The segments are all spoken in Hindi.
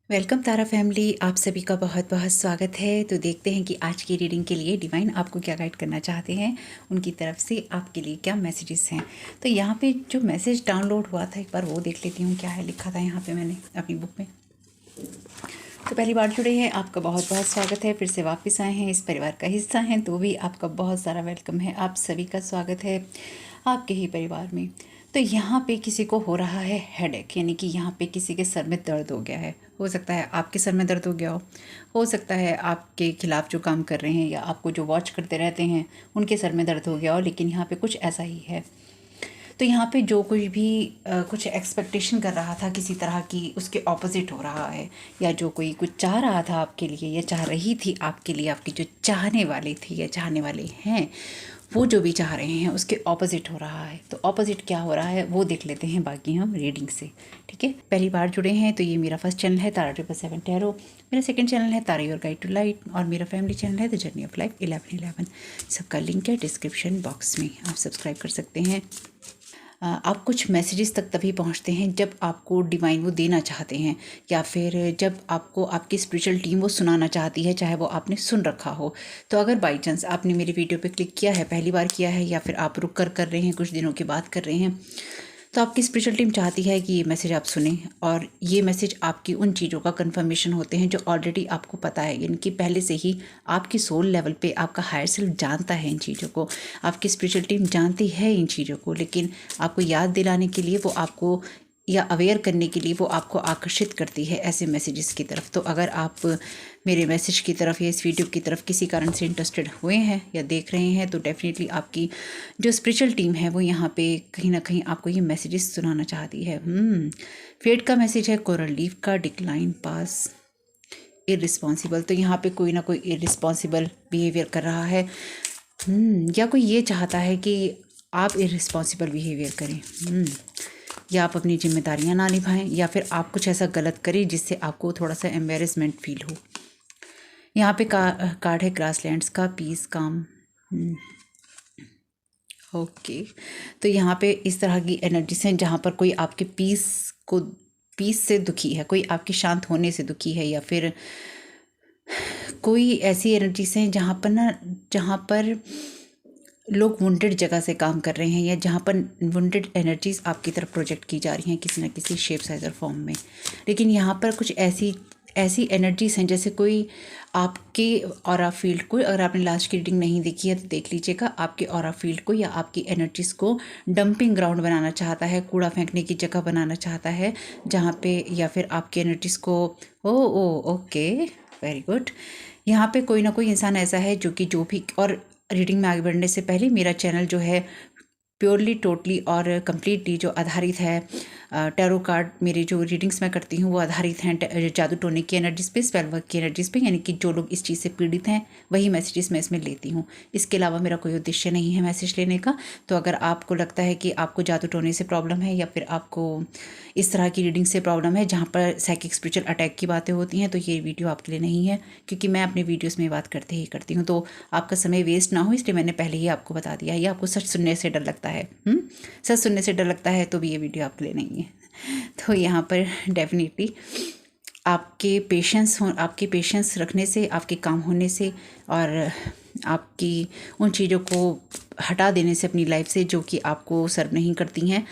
वेलकम तारा फैमिली, आप सभी का बहुत बहुत स्वागत है। तो देखते हैं कि आज की रीडिंग के लिए डिवाइन आपको क्या गाइड करना चाहते हैं, उनकी तरफ से आपके लिए क्या मैसेजेस हैं। तो यहाँ पे जो मैसेज डाउनलोड हुआ था एक बार वो देख लेती हूँ क्या है लिखा था यहाँ पे मैंने अपनी बुक में। तो पहली बार जुड़े हैं आपका बहुत बहुत स्वागत है, फिर से वापस आए हैं इस परिवार का हिस्सा हैं तो भी आपका बहुत सारा वेलकम है। आप सभी का स्वागत है आपके ही परिवार में। तो यहाँ पे किसी को हो रहा है हेडेक, यानी कि यहाँ पे किसी के सर में दर्द हो गया है। हो सकता है आपके सर में दर्द हो गया हो सकता है आपके खिलाफ जो काम कर रहे हैं या आपको जो वॉच करते रहते हैं उनके सर में दर्द हो गया हो, लेकिन यहाँ पे कुछ ऐसा ही है। तो यहाँ पे जो कोई भी कुछ एक्सपेक्टेशन कर रहा था किसी तरह की, उसके ऑपोजिट हो रहा है। या जो कोई कुछ चाह रहा था आपके लिए या चाह रही थी आपके लिए, आपकी जो चाहने वाले थे या चाहने वाले हैं, वो जो भी चाह रहे हैं उसके ऑपोजिट हो रहा है। तो ऑपोजिट क्या हो रहा है वो देख लेते हैं बाकी हम रीडिंग से। ठीक है, पहली बार जुड़े हैं तो ये मेरा फर्स्ट चैनल है तारा 777 टैरो, मेरा सेकंड चैनल है तारा योर गाइड टू लाइट, और मेरा फैमिली चैनल है द जर्नी ऑफ लाइफ 1111। सबका लिंक है डिस्क्रिप्शन बॉक्स में, आप सब्सक्राइब कर सकते हैं। आप कुछ मैसेजेस तक तभी पहुंचते हैं जब आपको डिवाइन वो देना चाहते हैं, या फिर जब आपको आपकी स्पिरिचुअल टीम वो सुनाना चाहती है, चाहे वो आपने सुन रखा हो। तो अगर बाई चांस आपने मेरी वीडियो पे क्लिक किया है, पहली बार किया है, या फिर आप रुक कर रहे हैं, कुछ दिनों के बाद कर रहे हैं, तो आपकी स्पिरिचुअल टीम चाहती है कि ये मैसेज आप सुने, और ये मैसेज आपकी उन चीज़ों का कंफर्मेशन होते हैं जो ऑलरेडी आपको पता है, यानी कि पहले से ही आपकी सोल लेवल पे आपका हायर सेल्फ जानता है इन चीज़ों को, आपकी स्पिरिचुअल टीम जानती है इन चीज़ों को, लेकिन आपको याद दिलाने के लिए वो आपको, या अवेयर करने के लिए वो आपको आकर्षित करती है ऐसे मैसेजेस की तरफ। तो अगर आप मेरे मैसेज की तरफ या इस वीडियो की तरफ किसी कारण से इंटरेस्टेड हुए हैं या देख रहे हैं, तो डेफिनेटली आपकी जो स्पिरिचुअल टीम है वो यहाँ पे कहीं ना कहीं आपको ये मैसेजेस सुनाना चाहती है। फेट का मैसेज है कोरल लीफ का, डिक्लाइन, पास, इररिस्पॉन्सिबल। तो यहाँ पे कोई ना कोई इररिस्पॉन्सिबल बिहेवियर कर रहा है, या कोई ये चाहता है कि आप इररिस्पॉन्सिबल बिहेवियर करें, या आप अपनी जिम्मेदारियां ना निभाएं, या फिर आप कुछ ऐसा गलत करें जिससे आपको थोड़ा सा एम्बेरसमेंट फील हो। यहाँ पे कार्ड है ग्रासलैंड्स का, पीस, काम। ओके, तो यहाँ पे इस तरह की एनर्जीज हैं जहाँ पर कोई आपके पीस से दुखी है, कोई आपके शांत होने से दुखी है, या फिर कोई ऐसी एनर्जीज हैं जहाँ पर लोग वुंडेड जगह से काम कर रहे हैं, या जहाँ पर वुंडेड एनर्जीज आपकी तरफ प्रोजेक्ट की जा रही हैं किसी न किसी शेप, साइज और फॉर्म में। लेकिन यहाँ पर कुछ ऐसी एनर्जीज हैं जैसे कोई आपके ऑरा फील्ड को, अगर आपने लास्ट की रीडिंग नहीं देखी है तो देख लीजिएगा, आपके ऑरा फील्ड को या आपकी एनर्जीज को डंपिंग ग्राउंड बनाना चाहता है, कूड़ा फेंकने की जगह बनाना चाहता है, जहाँ पे, या फिर आपकी एनर्जीज को, ओके, वेरी गुड। यहाँ पे कोई ना कोई इंसान ऐसा है जो कि जो भी, और रीडिंग में आगे बढ़ने से पहले मेरा चैनल जो है प्योरली, टोटली और कम्प्लीटली जो आधारित है टैरो कार्ड, मेरी जो रीडिंग्स मैं करती हूँ वो आधारित हैं जादू टोने की एनर्जीज पे, स्पेल वर्क की एनर्जीज पे, यानी कि जो लोग इस चीज़ से पीड़ित हैं वही मैसेजेस मैं इसमें लेती हूँ। इसके अलावा मेरा कोई उद्देश्य नहीं है मैसेज लेने का। तो अगर आपको लगता है कि आपको जादू टोने से प्रॉब्लम है, या फिर आपको इस तरह की रीडिंग से प्रॉब्लम है जहाँ पर साइकिक स्पिरिचुअल अटैक की बातें होती हैं, तो ये वीडियो आपके लिए नहीं है, क्योंकि मैं अपने वीडियोज़ में बात करते ही करती हूँ। तो आपका समय वेस्ट ना हो इसलिए मैंने पहले ही आपको बता दिया। ये आपको सच सुनने से डर लगता है, सच सुनने से डर लगता है तो भी ये वीडियो आपके लिए नहीं है। तो यहाँ पर डेफिनेटली आपके पेशेंस रखने से, आपके काम होने से, और आपकी उन चीज़ों को हटा देने से अपनी लाइफ से जो कि आपको सर्व नहीं करती हैं,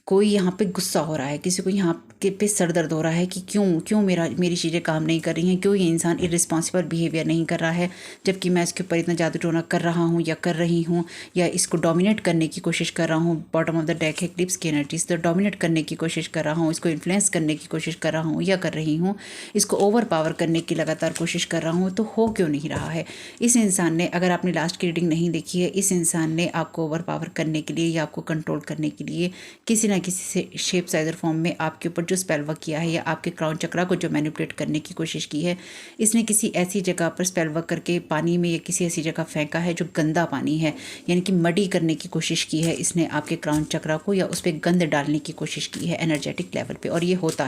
कोई यहाँ पे गुस्सा हो रहा है, किसी को यहाँ के पे सर दर्द हो रहा है कि क्यों मेरी चीज़ें काम नहीं कर रही हैं, क्यों ये इंसान इररिस्पॉन्सिबल बिहेवियर नहीं कर रहा है, जबकि मैं इसके ऊपर इतना जादू टोना कर रहा हूँ या कर रही हूँ, या इसको डोमिनेट करने की कोशिश कर रहा हूँ। बॉटम ऑफ द डेक है क्लिप्स की एनर्जीज, तो डोमिनेट करने की कोशिश कर रहा हूँ, इसको इन्फ्लुएंस करने की कोशिश कर रहा हूँ या कर रही हूँ, इसको ओवर पावर करने की लगातार कोशिश कर रहा हूँ, तो हो क्यों नहीं रहा है। इस इंसान ने, अगर आपने लास्ट की रीडिंग नहीं देखी है, इस इंसान ने आपको ओवर पावर करने के लिए या आपको कंट्रोल करने के लिए किसी ना किसी से शेप, साइज और फॉर्म में आपके ऊपर जो स्पेल वर्क किया है, या आपके क्राउन चक्रा को जो मैनिपुलेट करने की कोशिश की है, इसने किसी ऐसी जगह पर स्पेल वर्क करके पानी में या किसी ऐसी जगह फेंका है जो गंदा पानी है, यानी कि मडी करने की कोशिश की है इसने आपके क्राउन चक्रा को, या उस पर गंद डालने की कोशिश की है एनर्जेटिक लेवल पे, और ये होता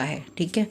है, ठीक है।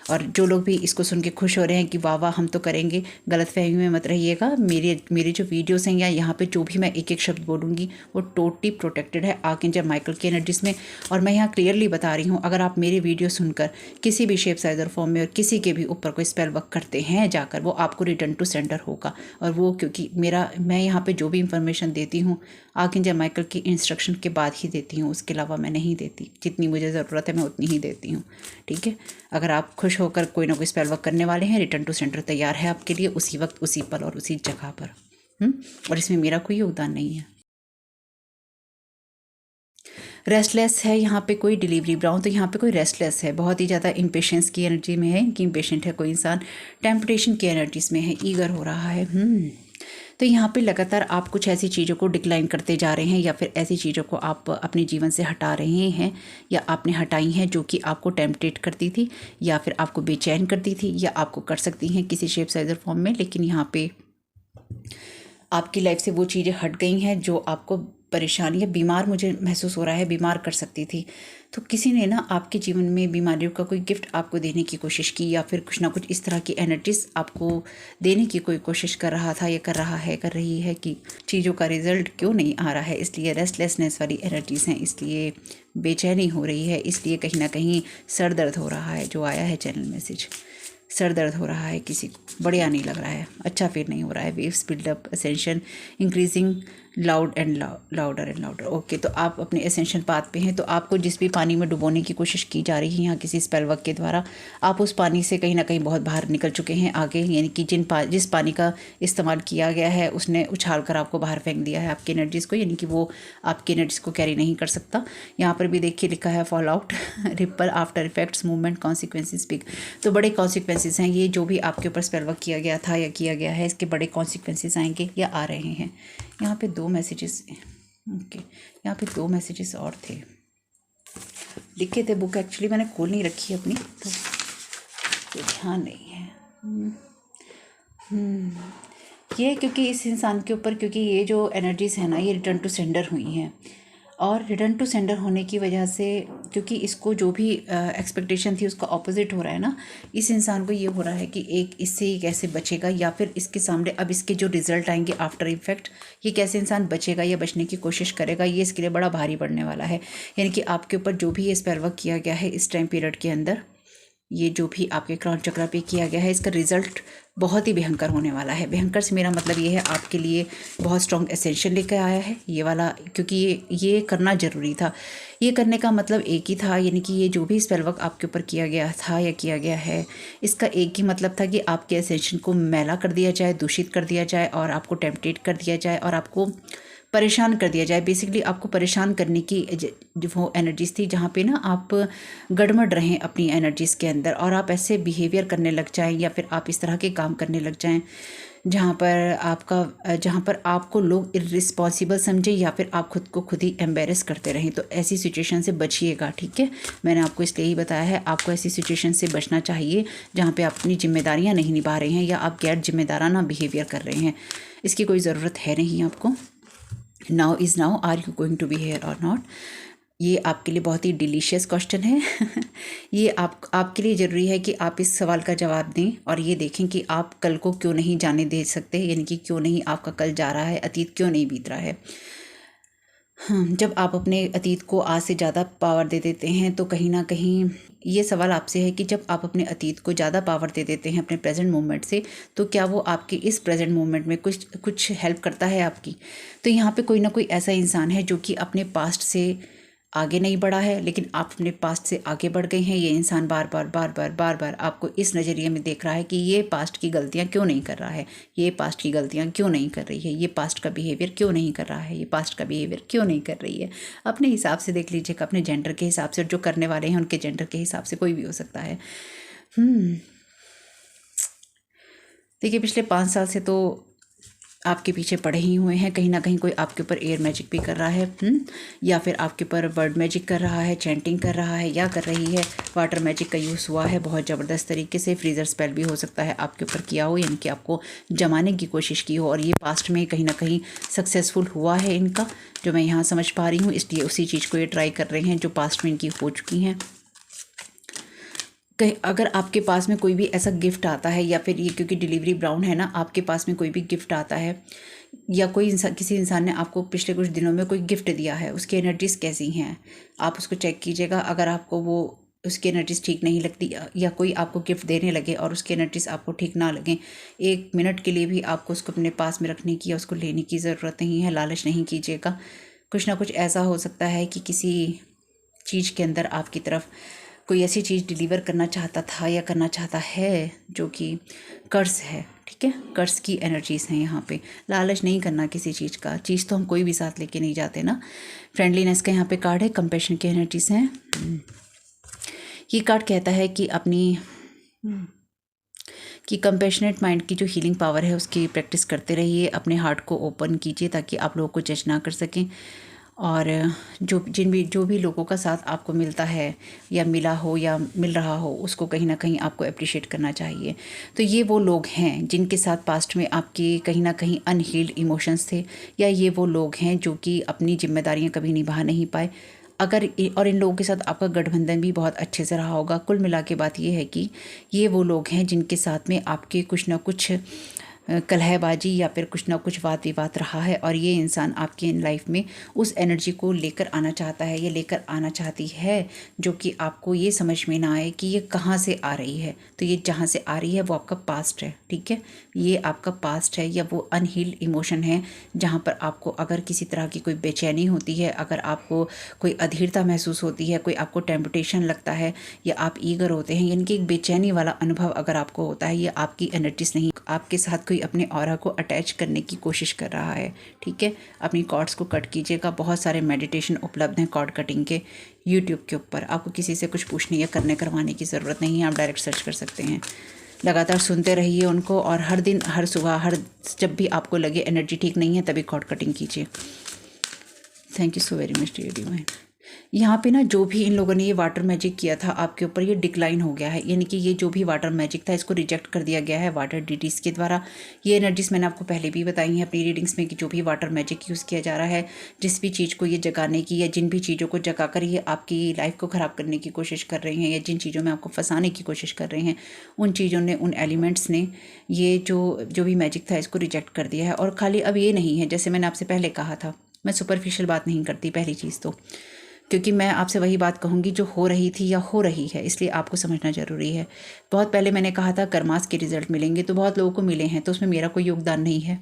और जो लोग भी इसको सुन के खुश हो रहे हैं कि वाह वाह हम तो करेंगे, गलतफहमी में मत रहिएगा। मेरे जो वीडियोस हैं या यहाँ पे जो भी मैं एक एक शब्द बोलूँगी वो टोटली प्रोटेक्टेड है आर्कएंजल माइकल की एनर्जीज में। और मैं यहाँ क्लियरली बता रही हूँ, अगर आप मेरे वीडियो सुनकर किसी भी शेप साइज और फॉर्म में और किसी के भी ऊपर कोई स्पेल वर्क करते हैं जाकर, वो आपको रिटर्न टू सेंडर होगा। और वो क्योंकि मैं यहाँ पे जो भी इंफॉर्मेशन देती हूँ आर्कएंजल माइकल की इंस्ट्रक्शन के बाद ही देती हूँ, उसके अलावा मैं नहीं देती। जितनी मुझे ज़रूरत है मैं उतनी ही देती हूँ, ठीक है। अगर आप खुश होकर कोई ना कोई स्पेल वर्क करने वाले हैं, रिटर्न टू सेंटर तैयार है आपके लिए उसी वक्त, उसी पल और उसी जगह पर। और इसमें मेरा कोई योगदान नहीं है। रेस्टलेस है यहाँ पे कोई डिलीवरी ब्राउन, तो यहाँ पे कोई रेस्टलेस है, बहुत ही ज़्यादा इम्पेशेंस की एनर्जी में है कि इम्पेशेंट है कोई इंसान, टेम्पटेशन की एनर्जीज में है, ईगर हो रहा है। तो यहाँ पे लगातार आप कुछ ऐसी चीज़ों को डिक्लाइन करते जा रहे हैं या फिर ऐसी चीज़ों को आप अपने जीवन से हटा रहे हैं या आपने हटाई हैं जो कि आपको टेम्पटेट करती थी या फिर आपको बेचैन करती थी या आपको कर सकती हैं किसी शेप साइज और फॉर्म में। लेकिन यहाँ पे आपकी लाइफ से वो चीज़ें हट गई हैं जो आपको परेशानी या बीमार मुझे महसूस हो रहा है, बीमार कर सकती थी। तो किसी ने ना आपके जीवन में बीमारियों का कोई गिफ्ट आपको देने की कोशिश की या फिर कुछ ना कुछ इस तरह की एनर्जीज आपको देने की कोई कोशिश कर रहा था या कर रहा है, कर रही है कि चीज़ों का रिजल्ट क्यों नहीं आ रहा है। इसलिए रेस्टलेसनेस वाली एनर्जीज हैं, इसलिए बेचैनी हो रही है, इसलिए कहीं ना कहीं सर दर्द हो रहा है। जो आया है चैनल मैसेज, सर दर्द हो रहा है, किसी को बढ़िया नहीं लग रहा है, अच्छा फील नहीं हो रहा है। Waves build up, ascension increasing, loud and louder and louder. Okay, तो आप अपने असेंशन पाथ पे हैं, तो आपको जिस भी पानी में डुबोने की कोशिश की जा रही है यहाँ किसी स्पेल वर्क के द्वारा, आप उस पानी से कहीं ना कहीं बहुत बाहर निकल चुके हैं आगे। यानी कि जिस पानी का इस्तेमाल किया गया है उसने उछाल कर आपको बाहर फेंक दिया है आपकी एनर्जीज़ को, यानी कि वो आपकी एनर्जीज़ को कैरी नहीं कर सकता। यहाँ पर भी देखिए लिखा है fall out, ripple, after effects, movement, consequences big. तो बड़े कॉन्सिक्वेंसेज हैं, ये जो भी आपके ऊपर स्पेल वर्क किया गया था या किया गया है इसके बड़े कॉन्सिक्वेंसेज आएंगे या आ रहे हैं। यहाँ पे 2 मैसेजेस, ओके, यहाँ पे 2 मैसेजेस और थे, लिखे थे। बुक एक्चुअली मैंने खोल नहीं रखी अपनी, तो ध्यान नहीं है। ये क्योंकि इस इंसान के ऊपर, क्योंकि ये जो एनर्जीज है ना ये रिटर्न टू सेंडर हुई हैं, और रिटर्न टू सेंडर होने की वजह से क्योंकि इसको जो भी एक्सपेक्टेशन थी उसका ऑपोजिट हो रहा है ना, इस इंसान को ये हो रहा है कि एक इससे ये कैसे बचेगा, या फिर इसके सामने अब इसके जो रिजल्ट आएंगे आफ्टर इफेक्ट, ये कैसे इंसान बचेगा या बचने की कोशिश करेगा, ये इसके लिए बड़ा भारी पड़ने वाला है। यानी कि आपके ऊपर जो भी ये स्पेल वर्क किया गया है इस टाइम पीरियड के अंदर, ये जो भी आपके क्राउन चक्रा पे किया गया है इसका रिजल्ट बहुत ही भयंकर होने वाला है। भयंकर से मेरा मतलब ये है आपके लिए बहुत स्ट्रॉन्ग एसेंशियल लेकर आया है ये वाला, क्योंकि ये करना ज़रूरी था। ये करने का मतलब एक ही था, यानी कि ये जो भी स्पेल वर्क आपके ऊपर किया गया था या किया गया है इसका एक ही मतलब था कि आपके एसेंशन को मैला कर दिया जाए, दूषित कर दिया जाए और आपको टेम्पटेट कर दिया जाए और आपको परेशान कर दिया जाए। बेसिकली आपको परेशान करने की जो वो एनर्जीज थी जहाँ पे ना आप गड़मड़ रहें अपनी एनर्जीज़ के अंदर और आप ऐसे बिहेवियर करने लग जाएं या फिर आप इस तरह के काम करने लग जाएं जहाँ पर आपको लोग इर्रिस्पॉन्सिबल समझे या फिर आप खुद को खुद ही एम्बेरस करते रहें। तो ऐसी सिचुएशन से बचिएगा, ठीक है। मैंने आपको इसलिए ही बताया है, आपको ऐसी सिचुएशन से बचना चाहिए जहाँ पे आप अपनी जिम्मेदारियाँ नहीं निभा रहे हैं या आप गैर जिम्मेदाराना बिहेवियर कर रहे हैं। इसकी कोई ज़रूरत है नहीं आपको। Now is now, are you going to be here और नॉट, ये आपके लिए बहुत ही डिलीशियस क्वेश्चन है। ये आपके लिए ज़रूरी है कि आप इस सवाल का जवाब दें और ये देखें कि आप कल को क्यों नहीं जाने दे सकते, यानी कि क्यों नहीं आपका कल जा रहा है, अतीत क्यों नहीं बीत रहा है। जब आप अपने अतीत को आज से ज़्यादा पावर दे देते हैं तो कहीं ना कहीं ये सवाल आपसे है कि जब आप अपने अतीत को ज़्यादा पावर दे देते हैं अपने प्रेजेंट मोमेंट से, तो क्या वो आपके इस प्रेजेंट मोमेंट में कुछ हेल्प करता है आपकी। तो यहाँ पे कोई ना कोई ऐसा इंसान है जो कि अपने पास्ट से आगे नहीं बढ़ा है, लेकिन आप अपने पास्ट से आगे बढ़ गए हैं। ये इंसान बार बार आपको इस नज़रिए में देख रहा है कि ये पास्ट की गलतियाँ क्यों नहीं कर रहा है, ये पास्ट की गलतियाँ क्यों नहीं कर रही है, ये पास्ट का बिहेवियर क्यों नहीं कर रहा है, ये पास्ट का बिहेवियर क्यों नहीं कर रही है। अपने हिसाब से देख लीजिएगा, अपने जेंडर के हिसाब से, जो करने वाले हैं उनके जेंडर के हिसाब से कोई भी हो सकता है। देखिए पिछले 5 साल से तो आपके पीछे पड़े ही हुए हैं, कहीं ना कहीं कोई आपके ऊपर एयर मैजिक भी कर रहा है, या फिर आपके ऊपर वर्ड मैजिक कर रहा है, चैंटिंग कर रहा है या कर रही है। वाटर मैजिक का यूज़ हुआ है बहुत ज़बरदस्त तरीके से। फ्रीज़र स्पेल भी हो सकता है आपके ऊपर किया हो, यानी कि आपको जमाने की कोशिश की हो और ये पास्ट में कहीं ना कहीं सक्सेसफुल हुआ है इनका, जो मैं यहाँ समझ पा रही हूँ। इसलिए उसी चीज़ को ये ट्राई कर रहे हैं जो पास्ट में इनकी हो चुकी हैं। कहीं अगर आपके पास में कोई भी ऐसा गिफ्ट आता है, या फिर ये क्योंकि डिलीवरी ब्राउन है ना, आपके पास में कोई भी गिफ्ट आता है या कोई इंसान, किसी इंसान ने आपको पिछले कुछ दिनों में कोई गिफ्ट दिया है, उसकी एनर्जीज कैसी हैं आप उसको चेक कीजिएगा। अगर आपको वो उसकी एनर्जीज ठीक नहीं लगती, या कोई आपको गिफ्ट देने लगे और उसकी एनर्जीज आपको ठीक ना लगें, 1 मिनट के लिए भी आपको उसको अपने पास में रखने की या उसको लेने की ज़रूरत नहीं है। लालच नहीं कीजिएगा। कुछ ना कुछ ऐसा हो सकता है कि किसी चीज़ के अंदर आपकी तरफ कोई ऐसी चीज़ डिलीवर करना चाहता था या करना चाहता है जो कि कर्ज है। ठीक है, कर्ज की एनर्जीज हैं यहाँ पे। लालच नहीं करना किसी चीज़ का। चीज़ तो हम कोई भी साथ लेके नहीं जाते ना। फ्रेंडलीनेस का यहाँ पे कार्ड है। कंपैशन की एनर्जीज हैं। ये कार्ड कहता है कि कंपैशनेट माइंड की जो हीलिंग पावर है उसकी प्रैक्टिस करते रहिए। अपने हार्ट को ओपन कीजिए ताकि आप लोगों को जज ना कर सकें। और जो भी लोगों का साथ आपको मिलता है या मिला हो या मिल रहा हो, उसको कहीं ना कहीं आपको अप्रिशिएट करना चाहिए। तो ये वो लोग हैं जिनके साथ पास्ट में आपके कहीं ना कहीं अनहील्ड इमोशंस थे, या ये वो लोग हैं जो कि अपनी जिम्मेदारियां कभी निभा नहीं पाए। और इन लोगों के साथ आपका गठबंधन भी बहुत अच्छे से रहा होगा। कुल मिला के बात ये है कि ये वो लोग हैं जिनके साथ में आपके कुछ ना कुछ कलहबाजी या फिर कुछ ना कुछ वाद विवाद रहा है, और ये इंसान आपकी लाइफ में उस एनर्जी को लेकर आना चाहता है, ये लेकर आना चाहती है, जो कि आपको ये समझ में ना आए कि ये कहाँ से आ रही है। तो ये जहाँ से आ रही है वो आपका पास्ट है। ठीक है, ये आपका पास्ट है, या वो अनहील्ड इमोशन है जहाँ पर आपको अगर किसी तरह की कोई बेचैनी होती है, अगर आपको कोई अधीरता महसूस होती है, कोई आपको टेम्पटेशन लगता है, या आप ईगर होते हैं, यानी कि एक बेचैनी वाला अनुभव अगर आपको होता है, ये आपकी एनर्जीज नहीं, आपके साथ कोई अपने ऑरा को अटैच करने की कोशिश कर रहा है। ठीक है, अपनी कॉर्ड्स को कट कीजिएगा। बहुत सारे मेडिटेशन उपलब्ध हैं कॉर्ड कटिंग के यूट्यूब के ऊपर। आपको किसी से कुछ पूछने या करवाने की ज़रूरत नहीं है, आप डायरेक्ट सर्च कर सकते हैं। लगातार सुनते रहिए उनको, और हर दिन, हर सुबह, जब भी आपको लगे एनर्जी ठीक नहीं है तभी कॉर्ड कटिंग कीजिए। Thank you so very much dear divine. यहाँ पे ना जो भी इन लोगों ने ये वाटर मैजिक किया था आपके ऊपर, ये डिक्लाइन हो गया है, यानी कि ये जो भी वाटर मैजिक था इसको रिजेक्ट कर दिया गया है वाटर डीटीज के द्वारा। ये एनर्जीज मैंने आपको पहले भी बताई हैं अपनी रीडिंग्स में कि जो भी वाटर मैजिक यूज़ किया जा रहा है, जिस भी चीज़ को ये जगाने की या जिन भी चीज़ों को जगाकर ये आपकी लाइफ को ख़राब करने की कोशिश कर रहे हैं, या जिन चीज़ों में आपको फंसाने की कोशिश कर रहे हैं, उन चीज़ों ने, उन एलिमेंट्स ने ये जो भी मैजिक था इसको रिजेक्ट कर दिया है। और खाली अब ये नहीं है, जैसे मैंने आपसे पहले कहा था, मैं सुपरफिशियल बात नहीं करती पहली चीज़ तो, क्योंकि मैं आपसे वही बात कहूँगी जो हो रही थी या हो रही है, इसलिए आपको समझना ज़रूरी है। बहुत पहले मैंने कहा था कर्मास के रिजल्ट मिलेंगे, तो बहुत लोगों को मिले हैं, तो उसमें मेरा कोई योगदान नहीं है।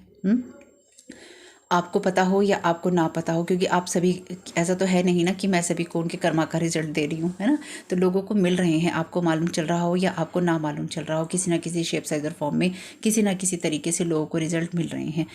आपको पता हो या आपको ना पता हो, क्योंकि आप सभी, ऐसा तो है नहीं ना कि मैं सभी को उनके कर्मा का रिजल्ट दे रही हूँ, है ना। तो लोगों को मिल रहे हैं, आपको मालूम चल रहा हो या आपको ना मालूम चल रहा हो, किसी ना किसी शेप साइज और फॉर्म में किसी ना किसी तरीके से लोगों को रिजल्ट मिल रहे हैं।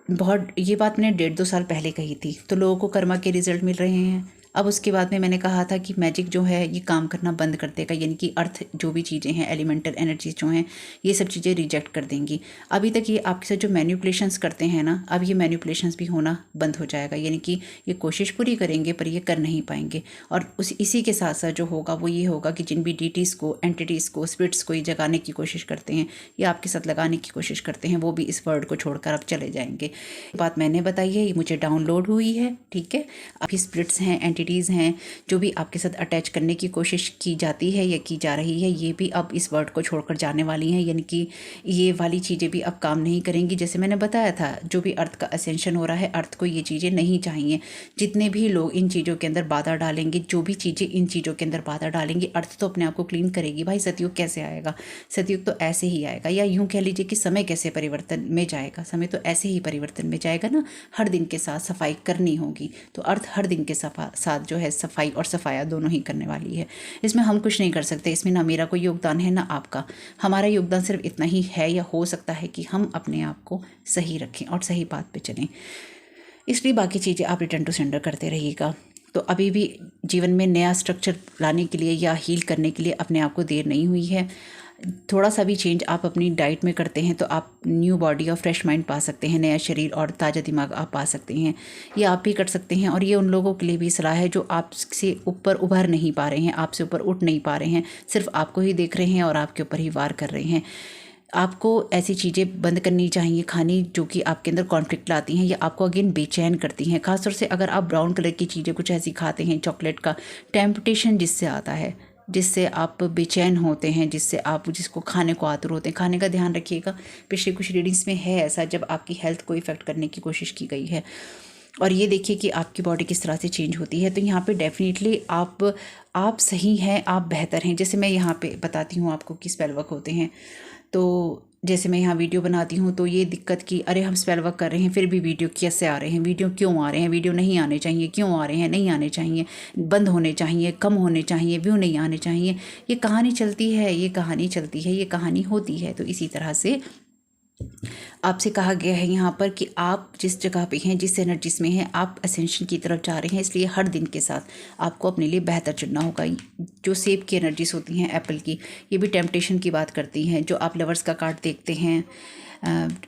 बहुत, ये बात मैंने 1.5-2 साल पहले कही थी, तो लोगों को कर्मा के रिजल्ट मिल रहे हैं। अब उसके बाद में मैंने कहा था कि मैजिक जो है ये काम करना बंद कर देगा, यानी कि अर्थ जो भी चीज़ें हैं, एलिमेंटल एनर्जीज जो हैं, ये सब चीज़ें रिजेक्ट कर देंगी। अभी तक ये आपके साथ जो मैनिपुलेशंस करते हैं ना, अब ये मैनिपुलेशंस भी होना बंद हो जाएगा, यानी कि ये कोशिश पूरी करेंगे पर ये कर नहीं पाएंगे। और इसी के साथ साथ जो होगा वो ये होगा कि जिन भी डीटीज़ को, एंटिटीज़ को, स्पिरिट्स को ये जगाने की कोशिश करते हैं या आपके साथ लगाने की कोशिश करते हैं, वो भी इस वर्ल्ड को छोड़कर अब चले जाएंगे। बात मैंने बताई है, ये मुझे डाउनलोड हुई है। ठीक है, अभी स्पिरिट्स हैं, एंटिटीज़ हैं, जो भी आपके साथ अटैच करने की कोशिश की जाती है या की जा रही है, ये भी अब इस वर्ल्ड को छोड़कर जाने वाली हैं, यानी कि ये वाली चीज़ें भी अब काम नहीं करेंगी। जैसे मैंने बताया था, जो भी अर्थ का असेंशन हो रहा है, अर्थ को ये चीज़ें नहीं चाहिए। जितने भी लोग इन चीज़ों के अंदर बाधा डालेंगे, जो भी चीज़ें इन चीज़ों के अंदर बाधा डालेंगी, अर्थ तो अपने आप को क्लीन करेगी। भाई सतयुग कैसे आएगा? सतयुग तो ऐसे ही आएगा, या यूँ कह लीजिए कि समय कैसे परिवर्तन में जाएगा, समय तो ऐसे ही परिवर्तन में जाएगा ना। हर दिन के साथ सफाई करनी होगी, तो अर्थ हर दिन के साथ जो है सफाई और सफाया दोनों ही करने वाली है। इसमें हम कुछ नहीं कर सकते, इसमें ना मेरा कोई योगदान है ना आपका। हमारा योगदान सिर्फ इतना ही है या हो सकता है कि हम अपने आप को सही रखें और सही बात पे चलें। इसलिए बाकी चीज़ें आप रिटर्न टू सेंडर करते रहिएगा। तो अभी भी जीवन में नया स्ट्रक्चर लाने के लिए या हील करने के लिए अपने आप को देर नहीं हुई है। थोड़ा सा भी चेंज आप अपनी डाइट में करते हैं तो आप न्यू बॉडी और फ्रेश माइंड पा सकते हैं, नया शरीर और ताज़ा दिमाग आप पा सकते हैं। ये आप भी कर सकते हैं, और ये उन लोगों के लिए भी सलाह है जो आपसे ऊपर उभर नहीं पा रहे हैं, आपसे ऊपर उठ नहीं पा रहे हैं, सिर्फ आपको ही देख रहे हैं और आपके ऊपर ही वार कर रहे हैं। आपको ऐसी चीज़ें बंद करनी चाहिए खानी जो कि आपके अंदर कॉन्फ्लिक्ट लाती हैं या आपको अगेन बेचैन करती हैं। खासतौर से अगर आप ब्राउन कलर की चीज़ें कुछ ऐसी खाते हैं, चॉकलेट का टेम्पटेशन जिससे आता है, जिससे आप बेचैन होते हैं, जिसको खाने को आतुर होते हैं। खाने का ध्यान रखिएगा। पिछले कुछ रीडिंग्स में है ऐसा जब आपकी हेल्थ को इफ़ेक्ट करने की कोशिश की गई है। और ये देखिए कि आपकी बॉडी किस तरह से चेंज होती है। तो यहाँ पे डेफिनेटली आप सही हैं, आप बेहतर हैं। जैसे मैं यहाँ पे बताती हूँ आपको कि स्पेल वर्क होते हैं। तो जैसे मैं यहाँ वीडियो बनाती हूँ तो ये दिक्कत कि अरे हम स्पेल वर्क कर रहे हैं फिर भी वीडियो कैसे आ रहे हैं, वीडियो क्यों आ रहे हैं, वीडियो नहीं आने चाहिए, क्यों आ रहे हैं, नहीं आने चाहिए, बंद होने चाहिए, कम होने चाहिए, व्यू नहीं आने चाहिए। ये कहानी चलती है, ये कहानी चलती है, ये कहानी होती है। तो इसी तरह से आपसे कहा गया है यहाँ पर कि आप जिस जगह पे हैं, जिस एनर्जीज में हैं, आप असेंशन की तरफ जा रहे हैं। इसलिए हर दिन के साथ आपको अपने लिए बेहतर चुनना होगा। जो सेब की एनर्जीज होती हैं, एप्पल की, ये भी टेम्पटेशन की बात करती हैं। जो आप लवर्स का कार्ड देखते हैं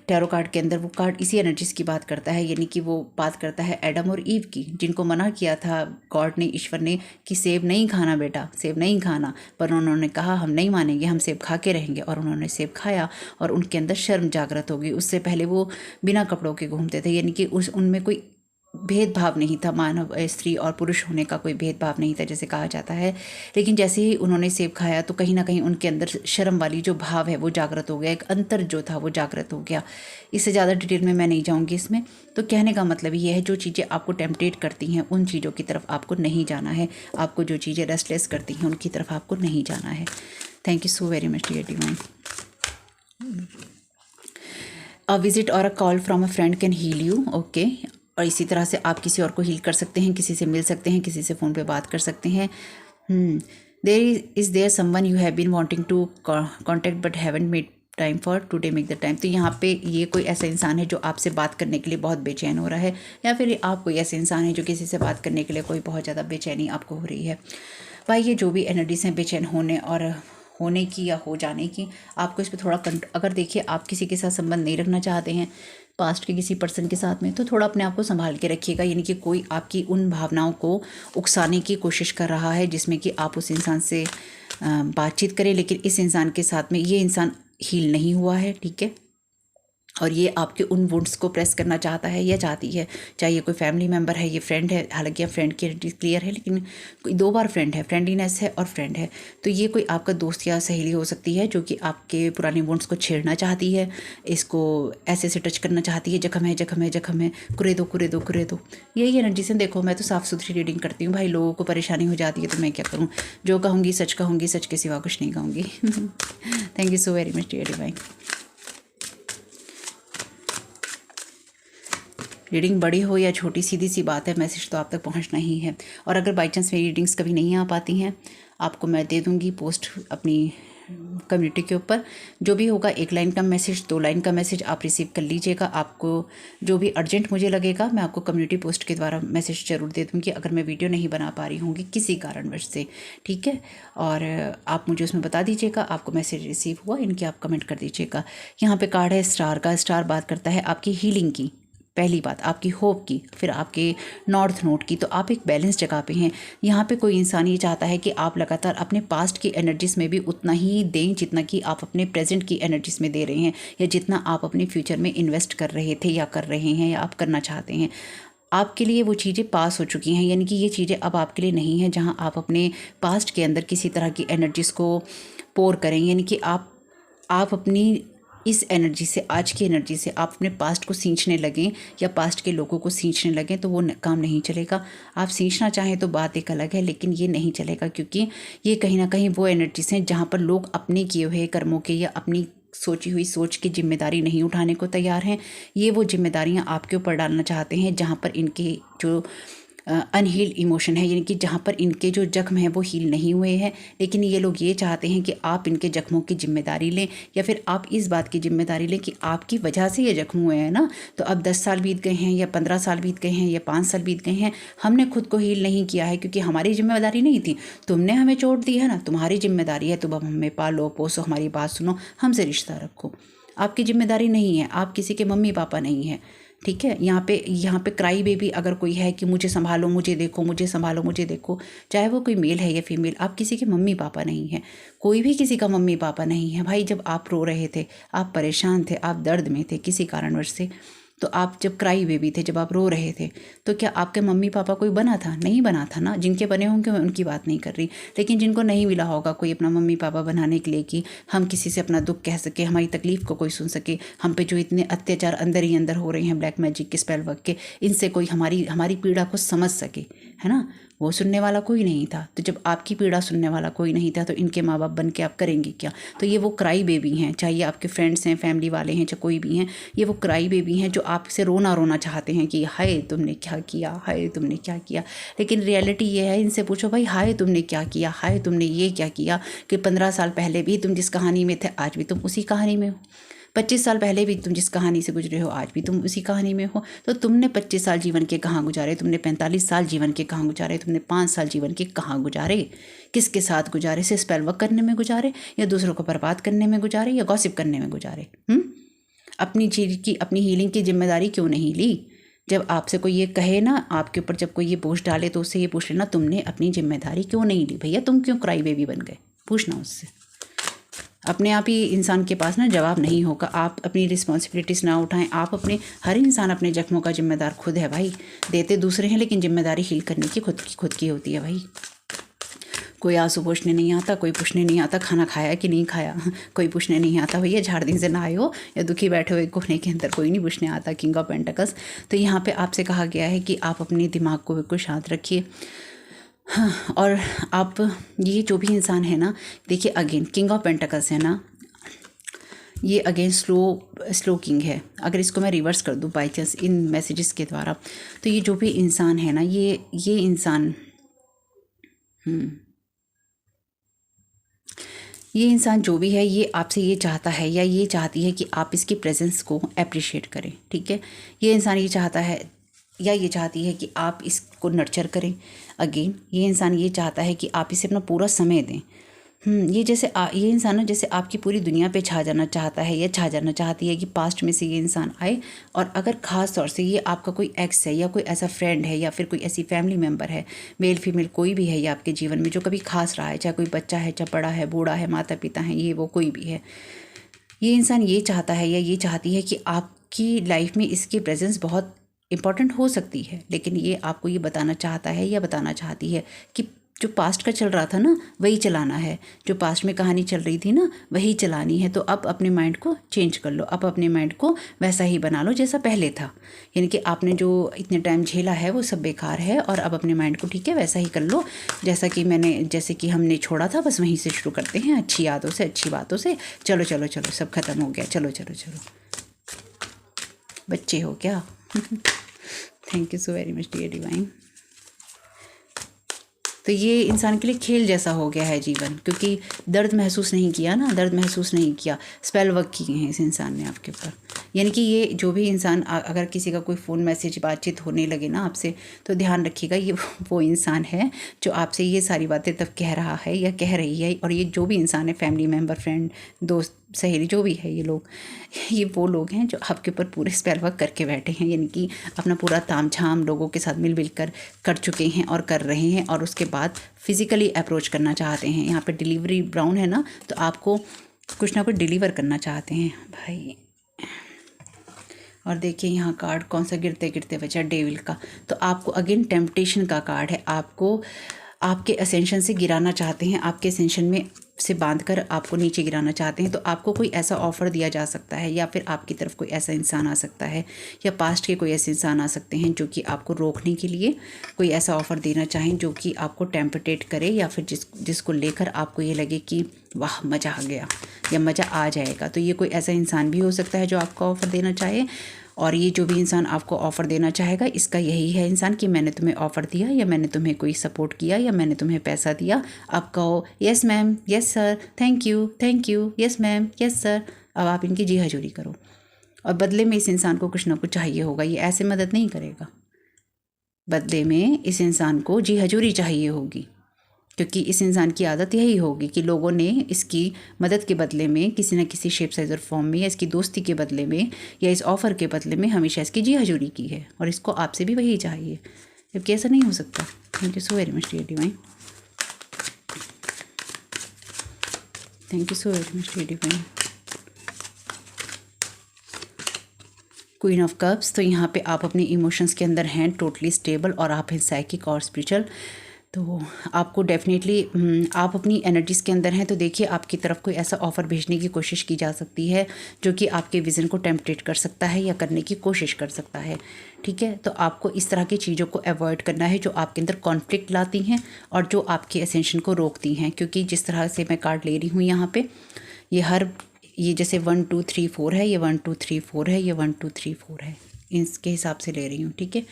टैरो कार्ड के अंदर, वो कार्ड इसी एनर्जीज की बात करता है। यानी कि वो बात करता है एडम और ईव की, जिनको मना किया था गॉड ने, ईश्वर ने, कि सेब नहीं खाना बेटा, सेब नहीं खाना। पर उन्होंने कहा हम नहीं मानेंगे, हम सेब खा के रहेंगे। और उन्होंने सेब खाया और उनके अंदर शर्म जागृत हो गई। उससे पहले वो बिना कपड़ों के घूमते थे, यानी कि उनमें कोई भेदभाव नहीं था, मानव स्त्री और पुरुष होने का कोई भेदभाव नहीं था जैसे कहा जाता है। लेकिन जैसे ही उन्होंने सेब खाया तो कहीं ना कहीं उनके अंदर शर्म वाली जो भाव है वो जागृत हो गया, एक अंतर जो था वो जागृत हो गया। इससे ज़्यादा डिटेल में मैं नहीं जाऊँगी इसमें। तो कहने का मतलब ये है, जो चीज़ें आपको टेम्पटेट करती हैं उन चीज़ों की तरफ आपको नहीं जाना है। आपको जो चीज़ें रेस्टलेस करती हैं उनकी तरफ आपको नहीं जाना है। Thank you so very much dear divine. A visit और a call from a friend can heal you. Okay. और इसी तरह से आप किसी और को हील कर सकते हैं, किसी से मिल सकते हैं, किसी से फ़ोन पे बात कर सकते हैं। There someone you have been wanting to contact but haven't made time for today, make the time. तो यहाँ पे ये कोई ऐसा इंसान है जो आपसे बात करने के लिए बहुत बेचैन हो रहा है, या फिर आप कोई ऐसे इंसान है जो किसी से बात करने के लिए कोई बहुत ज़्यादा बेचैनी आपको हो रही है। भाई ये जो भी एनर्जीज हैं बेचैन होने की या हो जाने की, आपको इस पर थोड़ा अगर देखिए आप किसी के साथ संबंध नहीं रखना चाहते हैं पास्ट के किसी पर्सन के साथ में, तो थोड़ा अपने आप को संभाल के रखिएगा। यानी कि कोई आपकी उन भावनाओं को उकसाने की कोशिश कर रहा है जिसमें कि आप उस इंसान से बातचीत करें, लेकिन इस इंसान के साथ में ये इंसान हील नहीं हुआ है, ठीक है। और ये आपके उन वुंड्स को प्रेस करना चाहता है या चाहती है, चाहे ये कोई फैमिली मेम्बर है, ये फ्रेंड है। हालांकि अब फ्रेंड की क्लियर है, लेकिन कोई 2 बार फ्रेंड है, फ्रेंडलीनेस है और फ्रेंड है। तो ये कोई आपका दोस्त या सहेली हो सकती है जो कि आपके पुराने वुंड्स को छेड़ना चाहती है, इसको ऐसे से टच करना चाहती है। जख्म है, जख्म है, जख्म है, कुरे दो, कुरे दो, कुरे दो। यही एनर्जी से देखो, मैं तो साफ़ सुथरी रीडिंग करती हूँ भाई, लोगों को परेशानी हो जाती है तो मैं क्या करूँ। जो कहूँगी सच कहूँगी, सच के सिवा कुछ नहीं कहूँगी। Thank you so very much dear divine. Reading बड़ी हो या छोटी, सीधी सी बात है, मैसेज तो आप तक पहुंचना ही है। और अगर बाई चांस मेरी रीडिंग्स कभी नहीं आ पाती हैं, आपको मैं दे दूंगी पोस्ट अपनी कम्युनिटी के ऊपर। जो भी होगा 1 लाइन का मैसेज, 2 लाइन का मैसेज आप रिसीव कर लीजिएगा। आपको जो भी अर्जेंट मुझे लगेगा मैं आपको कम्युनिटी पोस्ट के द्वारा मैसेज ज़रूर दे दूँगी, अगर मैं वीडियो नहीं बना पा रही होंगी किसी कारणवश से, ठीक है। और आप मुझे उसमें बता दीजिएगा आपको मैसेज रिसीव हुआ, इनकी आप कमेंट कर दीजिएगा। यहाँ पे कार्ड है स्टार का। स्टार बात करता है आपकी हीलिंग की, पहली बात आपकी होप की, फिर आपके नॉर्थ नोड की। तो आप एक बैलेंस जगह पे हैं। यहाँ पे कोई इंसान ये चाहता है कि आप लगातार अपने पास्ट की एनर्जीज में भी उतना ही दें जितना कि आप अपने प्रेजेंट की एनर्जीज में दे रहे हैं, या जितना आप अपने फ्यूचर में इन्वेस्ट कर रहे थे या कर रहे हैं या आप करना चाहते हैं। आपके लिए वो चीज़ें पास हो चुकी हैं, यानी कि ये चीज़ें अब आपके लिए नहीं हैं जहाँ आप अपने पास्ट के अंदर किसी तरह की एनर्जीज़ को पोर करें। यानी कि आप अपनी इस एनर्जी से, आज की एनर्जी से आप अपने पास्ट को सींचने लगें या पास्ट के लोगों को सींचने लगें, तो वो काम नहीं चलेगा। आप सींचना चाहें तो बात एक अलग है, लेकिन ये नहीं चलेगा, क्योंकि ये कहीं ना कहीं वो एनर्जीज हैं जहाँ पर लोग अपने किए हुए कर्मों के या अपनी सोची हुई सोच की जिम्मेदारी नहीं उठाने को तैयार हैं। ये वो जिम्मेदारियाँ आपके ऊपर डालना चाहते हैं जहाँ पर इनके जो अनहील्ड इमोशन है, यानी कि जहाँ पर इनके जो जख्म हैं वो हील नहीं हुए हैं। लेकिन ये लोग ये चाहते हैं कि आप इनके जख्मों की जिम्मेदारी लें, या फिर आप इस बात की जिम्मेदारी लें कि आपकी वजह से ये जख्म हुए हैं ना। तो अब 10 साल बीत गए हैं या 15 साल बीत गए हैं या 5 साल बीत गए हैं, हमने खुद को हील नहीं किया है क्योंकि हमारी जिम्मेदारी नहीं थी। तुमने हमें चोट दी है ना, तुम्हारी जिम्मेदारी है, तुम अब हमें पालो पोसो, हमारी बात सुनो, हमसे रिश्ता रखो। आपकी जिम्मेदारी नहीं है, आप किसी के मम्मी पापा नहीं हैं, ठीक है। यहाँ पे क्राई बेबी अगर कोई है कि मुझे संभालो, मुझे देखो, मुझे संभालो, मुझे देखो, चाहे वो कोई मेल है या फीमेल, आप किसी के मम्मी पापा नहीं हैं। कोई भी किसी का मम्मी पापा नहीं है भाई। जब आप रो रहे थे, आप परेशान थे, आप दर्द में थे किसी कारणवश से, तो आप जब क्राई बेबी थे, जब आप रो रहे थे, तो क्या आपके मम्मी पापा कोई बना था? नहीं बना था ना। जिनके बने होंगे मैं उनकी बात नहीं कर रही, लेकिन जिनको नहीं मिला होगा कोई अपना मम्मी पापा बनाने के लिए कि हम किसी से अपना दुख कह सके, हमारी तकलीफ़ को कोई सुन सके, हम पे जो इतने अत्याचार अंदर ही अंदर हो रहे हैं ब्लैक मैजिक के स्पेल वर्क के, इनसे कोई हमारी हमारी पीड़ा को समझ सके, है ना। वो सुनने वाला कोई नहीं था। तो जब आपकी पीड़ा सुनने वाला कोई नहीं था तो इनके माँ बाप बन के आप करेंगे क्या? तो ये वो क्राई बेबी हैं, चाहे ये आपके फ्रेंड्स हैं, फैमिली वाले हैं, चाहे कोई भी हैं, ये वो क्राई बेबी हैं जो आपसे रोना रोना चाहते हैं कि हाय तुमने क्या किया, हाय तुमने क्या किया। लेकिन रियलिटी ये है, इनसे पूछो भाई हाय तुमने क्या किया, हाय तुमने ये क्या किया कि 15 साल पहले भी तुम जिस कहानी में थे आज भी तुम उसी कहानी में हो। 25 साल पहले भी तुम जिस कहानी से गुजरे हो आज भी तुम उसी कहानी में हो। तो तुमने 25 साल जीवन के कहाँ गुजारे, तुमने 45 साल जीवन के कहाँ गुजारे, तुमने 5 साल जीवन के कहाँ गुजारे, किसके साथ गुजारे? सिर्फ स्पेल वर्क करने में गुजारे, या दूसरों को बर्बाद करने में गुजारे, या गॉसिप करने में गुजारे? अपनी चीज़ की, अपनी हीलिंग की जिम्मेदारी क्यों नहीं ली? जब आपसे कोई ये कहे ना, आपके ऊपर जब कोई ये बोझ डाले, तो उससे ये पूछ लेना तुमने अपनी जिम्मेदारी क्यों नहीं ली भैया, तुम क्यों क्राई बेबी बन गए? पूछना उससे। अपने आप ही इंसान के पास ना जवाब नहीं होगा। आप अपनी रिस्पॉन्सिबिलिटीज़ ना उठाएं। आप अपने, हर इंसान अपने जख्मों का जिम्मेदार खुद है भाई। देते दूसरे हैं लेकिन जिम्मेदारी हील करने की खुद की होती है भाई। कोई आंसू पोंछने नहीं आता, कोई पूछने नहीं आता खाना खाया कि नहीं खाया, कोई पूछने नहीं आता भैया झाड़ दिन से नहाए हो या दुखी बैठे हुए कोने के अंदर, कोई नहीं पूछने आता। King of pentacles. तो यहाँ पे आपसे कहा गया है कि आप अपने दिमाग को बिल्कुल शांत रखिए। हाँ, और आप, ये जो भी इंसान है ना, देखिए अगेन किंग ऑफ पेंटिकल्स है ना, ये अगेन स्लो किंग है। अगर इसको मैं रिवर्स कर दूँ बाई चांस इन मैसेजेस के द्वारा, तो ये जो भी इंसान है ना, ये इंसान ये इंसान जो भी है, ये आपसे ये चाहता है या ये चाहती है कि आप इसकी प्रेजेंस को अप्रिशिएट करें, ठीक है। ये इंसान ये चाहता है या ये चाहती है कि आप इसको नर्चर करें। अगेन ये इंसान ये चाहता है कि आप इसे अपना पूरा समय दें। ये जैसे ये इंसान ना जैसे आपकी पूरी दुनिया पे छा जाना चाहता है या छा जाना चाहती है कि पास्ट में से ये इंसान आए, और अगर ख़ास तौर से ये आपका कोई एक्स है या कोई ऐसा फ्रेंड है या फिर कोई ऐसी फैमिली मेम्बर है, मेल फीमेल कोई भी है ये आपके जीवन में जो कभी खास रहा है, चाहे कोई बच्चा है, चाहे बड़ा है, बूढ़ा है, माता पिता हैं, ये वो कोई भी है, ये इंसान ये चाहता है या ये चाहती है कि आपकी लाइफ में इसकी प्रेजेंस बहुत इंपॉर्टेंट हो सकती है। लेकिन ये आपको ये बताना चाहता है या बताना चाहती है कि जो पास्ट का चल रहा था ना वही चलाना है, जो पास्ट में कहानी चल रही थी ना वही चलानी है। तो अब अपने माइंड को चेंज कर लो, अब अपने माइंड को वैसा ही बना लो जैसा पहले था। यानी कि आपने जो इतने टाइम झेला है वो सब बेकार है, और अब अपने माइंड को ठीक है वैसा ही कर लो जैसे कि हमने छोड़ा था, बस वहीं से शुरू करते हैं, अच्छी यादों से, अच्छी बातों से। चलो चलो चलो सब खत्म हो गया, चलो चलो चलो, बच्चे हो क्या? Thank you so very much dear divine. तो ये इंसान के लिए खेल जैसा हो गया है जीवन, क्योंकि दर्द महसूस नहीं किया ना, दर्द महसूस नहीं किया, स्पेल वर्क किए हैं इस इंसान ने आपके ऊपर। यानी कि ये जो भी इंसान, अगर किसी का कोई फ़ोन मैसेज बातचीत होने लगे ना आपसे, तो ध्यान रखिएगा ये वो इंसान है जो आपसे ये सारी बातें तब कह रहा है या कह रही है। और ये जो भी इंसान है, फैमिली मेम्बर, फ्रेंड, दोस्त, सहेली, जो भी है, ये वो लोग हैं जो आपके ऊपर पूरे स्पेल वर्क करके बैठे हैं। यानी कि अपना पूरा तामझाम लोगों के साथ मिल कर चुके हैं और कर रहे हैं, और उसके बाद फिज़िकली अप्रोच करना चाहते हैं। यहाँ पे डिलीवरी ब्राउन है ना, तो आपको कुछ ना कुछ डिलीवर करना चाहते हैं भाई। और देखिए यहाँ कार्ड कौन सा गिरते गिरते बचा, डेविल का। तो आपको अगेन टेम्पटेशन का कार्ड है, आपको आपके असेंशन से गिराना चाहते हैं, आपके असेंशन में से बांधकर आपको नीचे गिराना चाहते हैं। तो आपको कोई ऐसा ऑफ़र दिया जा सकता है, या फिर आपकी तरफ कोई ऐसा इंसान आ सकता है, या पास्ट के कोई ऐसे इंसान आ सकते हैं जो कि आपको रोकने के लिए कोई ऐसा ऑफ़र देना चाहें जो कि आपको टेम्पटेट करे, या फिर जिसको लेकर आपको ये लगे कि वाह मज़ा आ गया या मज़ा आ जाएगा। तो ये कोई ऐसा इंसान भी हो सकता है जो आपको ऑफ़र देना चाहे। और ये जो भी इंसान आपको ऑफ़र देना चाहेगा, इसका यही है इंसान कि मैंने तुम्हें ऑफ़र दिया, या मैंने तुम्हें कोई सपोर्ट किया, या मैंने तुम्हें पैसा दिया। आप कहो yes ma'am, yes sir, thank you, yes ma'am, yes sir. अब आप इनकी जी हजूरी करो, और बदले में इस इंसान को कुछ ना कुछ चाहिए होगा। ये ऐसे मदद नहीं करेगा, बदले में इस इंसान को जी हजूरी चाहिए होगी, क्योंकि इस इंसान की आदत यही होगी कि लोगों ने इसकी मदद के बदले में किसी न किसी शेप साइज और फॉर्म में, या इसकी दोस्ती के बदले में, या इस ऑफ़र के बदले में हमेशा इसकी जी हजूरी की है, और इसको आपसे भी वही चाहिए, जबकि ऐसा नहीं हो सकता। Thank you so very much dear divine, thank you so very much dear divine. Queen of cups, तो यहाँ पे आप अपने इमोशंस के अंदर हैं टोटली स्टेबल और आप हैं साइकिक और स्पिरिचुअल। तो आपको डेफिनेटली आप अपनी एनर्जीज़ के अंदर हैं। तो देखिए आपकी तरफ कोई ऐसा ऑफ़र भेजने की कोशिश की जा सकती है जो कि आपके विज़न को टेम्पटेट कर सकता है या करने की कोशिश कर सकता है। ठीक है, तो आपको इस तरह की चीज़ों को अवॉइड करना है जो आपके अंदर कॉन्फ्लिक्ट लाती हैं और जो आपके असेंशन को रोकती हैं। क्योंकि जिस तरह से मैं कार्ड ले रही हूँ यहाँ पे, ये जैसे 1 2 3 4 है, ये 1 2 3 4 है, ये 1 2 3 4 है, इसके हिसाब से ले रही हूँ। ठीक है,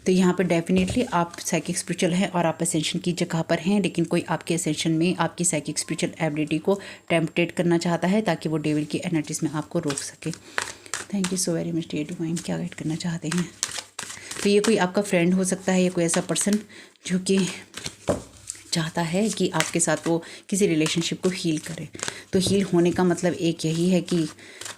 तो यहाँ पर डेफिनेटली आप साइकिक स्पिरिचुअल हैं और आप असेंशन की जगह पर हैं, लेकिन कोई आपके असेंशन में आपकी साइकिक स्पिरिचुअल एबिलिटी को टेम्पटेट करना चाहता है ताकि वो डेविल की एनर्जीज में आपको रोक सके। Thank you so very much dear divine, क्या गाइड करना चाहते हैं। तो ये कोई आपका फ्रेंड हो सकता है या कोई ऐसा पर्सन जो कि चाहता है कि आपके साथ वो किसी रिलेशनशिप को हील करे। तो हील होने का मतलब एक यही है कि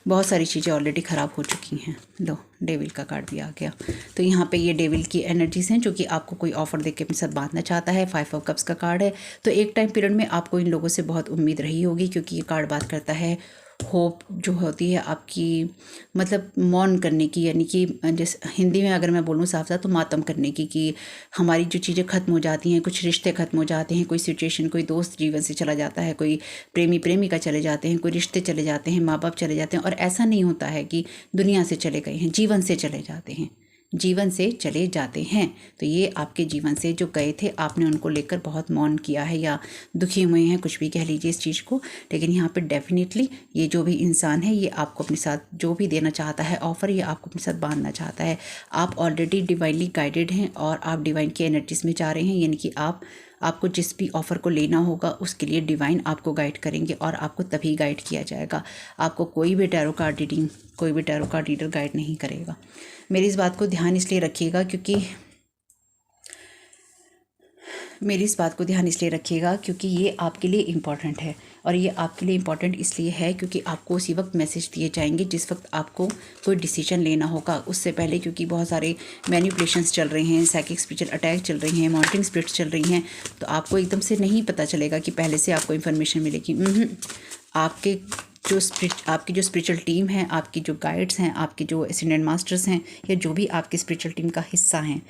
बहुत सारी चीज़ें ऑलरेडी ख़राब हो चुकी हैं। लो, डेविल का कार्ड भी आ गया। तो यहाँ पे ये डेविल की एनर्जीज़ हैं जो कि आपको कोई ऑफ़र देके अपने साथ बांधना चाहता है। 5 ऑफ कप्स का कार्ड है। तो एक टाइम पीरियड में आपको इन लोगों से बहुत उम्मीद रही होगी, क्योंकि ये कार्ड बात करता है होप जो होती है आपकी, मतलब मौन करने की, यानी कि जैसे हिंदी में अगर मैं बोलूँ साफ साफ तो मातम करने की, कि हमारी जो चीज़ें ख़त्म हो जाती हैं, कुछ रिश्ते ख़त्म हो जाते हैं, कोई सिचुएशन, कोई दोस्त जीवन से चला जाता है, कोई प्रेमी प्रेमिका चले जाते हैं, कोई रिश्ते चले जाते हैं, माँ बाप चले जाते हैं। और ऐसा नहीं होता है कि दुनिया से चले गए हैं, जीवन से चले जाते हैं, जीवन से चले जाते हैं। तो ये आपके जीवन से जो गए थे, आपने उनको लेकर बहुत मौन किया है या दुखी हुए हैं, कुछ भी कह लीजिए इस चीज़ को। लेकिन यहाँ पे डेफिनेटली ये जो भी इंसान है, ये आपको अपने साथ जो भी देना चाहता है ऑफ़र, ये आपको अपने साथ बांधना चाहता है। आप ऑलरेडी डिवाइनली गाइडेड हैं और आप डिवाइन की एनर्जीज़ में जा रहे हैं, यानी कि आपको जिस भी ऑफ़र को लेना होगा उसके लिए डिवाइन आपको गाइड करेंगे और आपको तभी गाइड किया जाएगा। आपको कोई भी टैरो कार्ड रीडिंग, कोई भी टैरो कार्ड रीडर गाइड नहीं करेगा। मेरी इस बात को ध्यान इसलिए रखिएगा क्योंकि ये आपके लिए इम्पॉर्टेंट है। और ये आपके लिए इम्पॉर्टेंट इसलिए है क्योंकि आपको उसी वक्त मैसेज दिए जाएंगे जिस वक्त आपको कोई डिसीजन लेना होगा, उससे पहले, क्योंकि बहुत सारे मैनिपुलेशंस चल रहे हैं, साइकिक स्पिरिचुअल अटैक चल रही हैं, मॉनिटरिंग स्पिरिट्स चल रही हैं। तो आपको एकदम से नहीं पता चलेगा कि पहले से आपको इन्फॉर्मेशन मिलेगी। आपकी जो स्पिरिचुअल टीम है, आपकी जो गाइड्स हैं, आपके जो असेंडेंट मास्टर्स हैं, या जो भी आपकी स्पिरिचुअल टीम का हिस्सा हैं,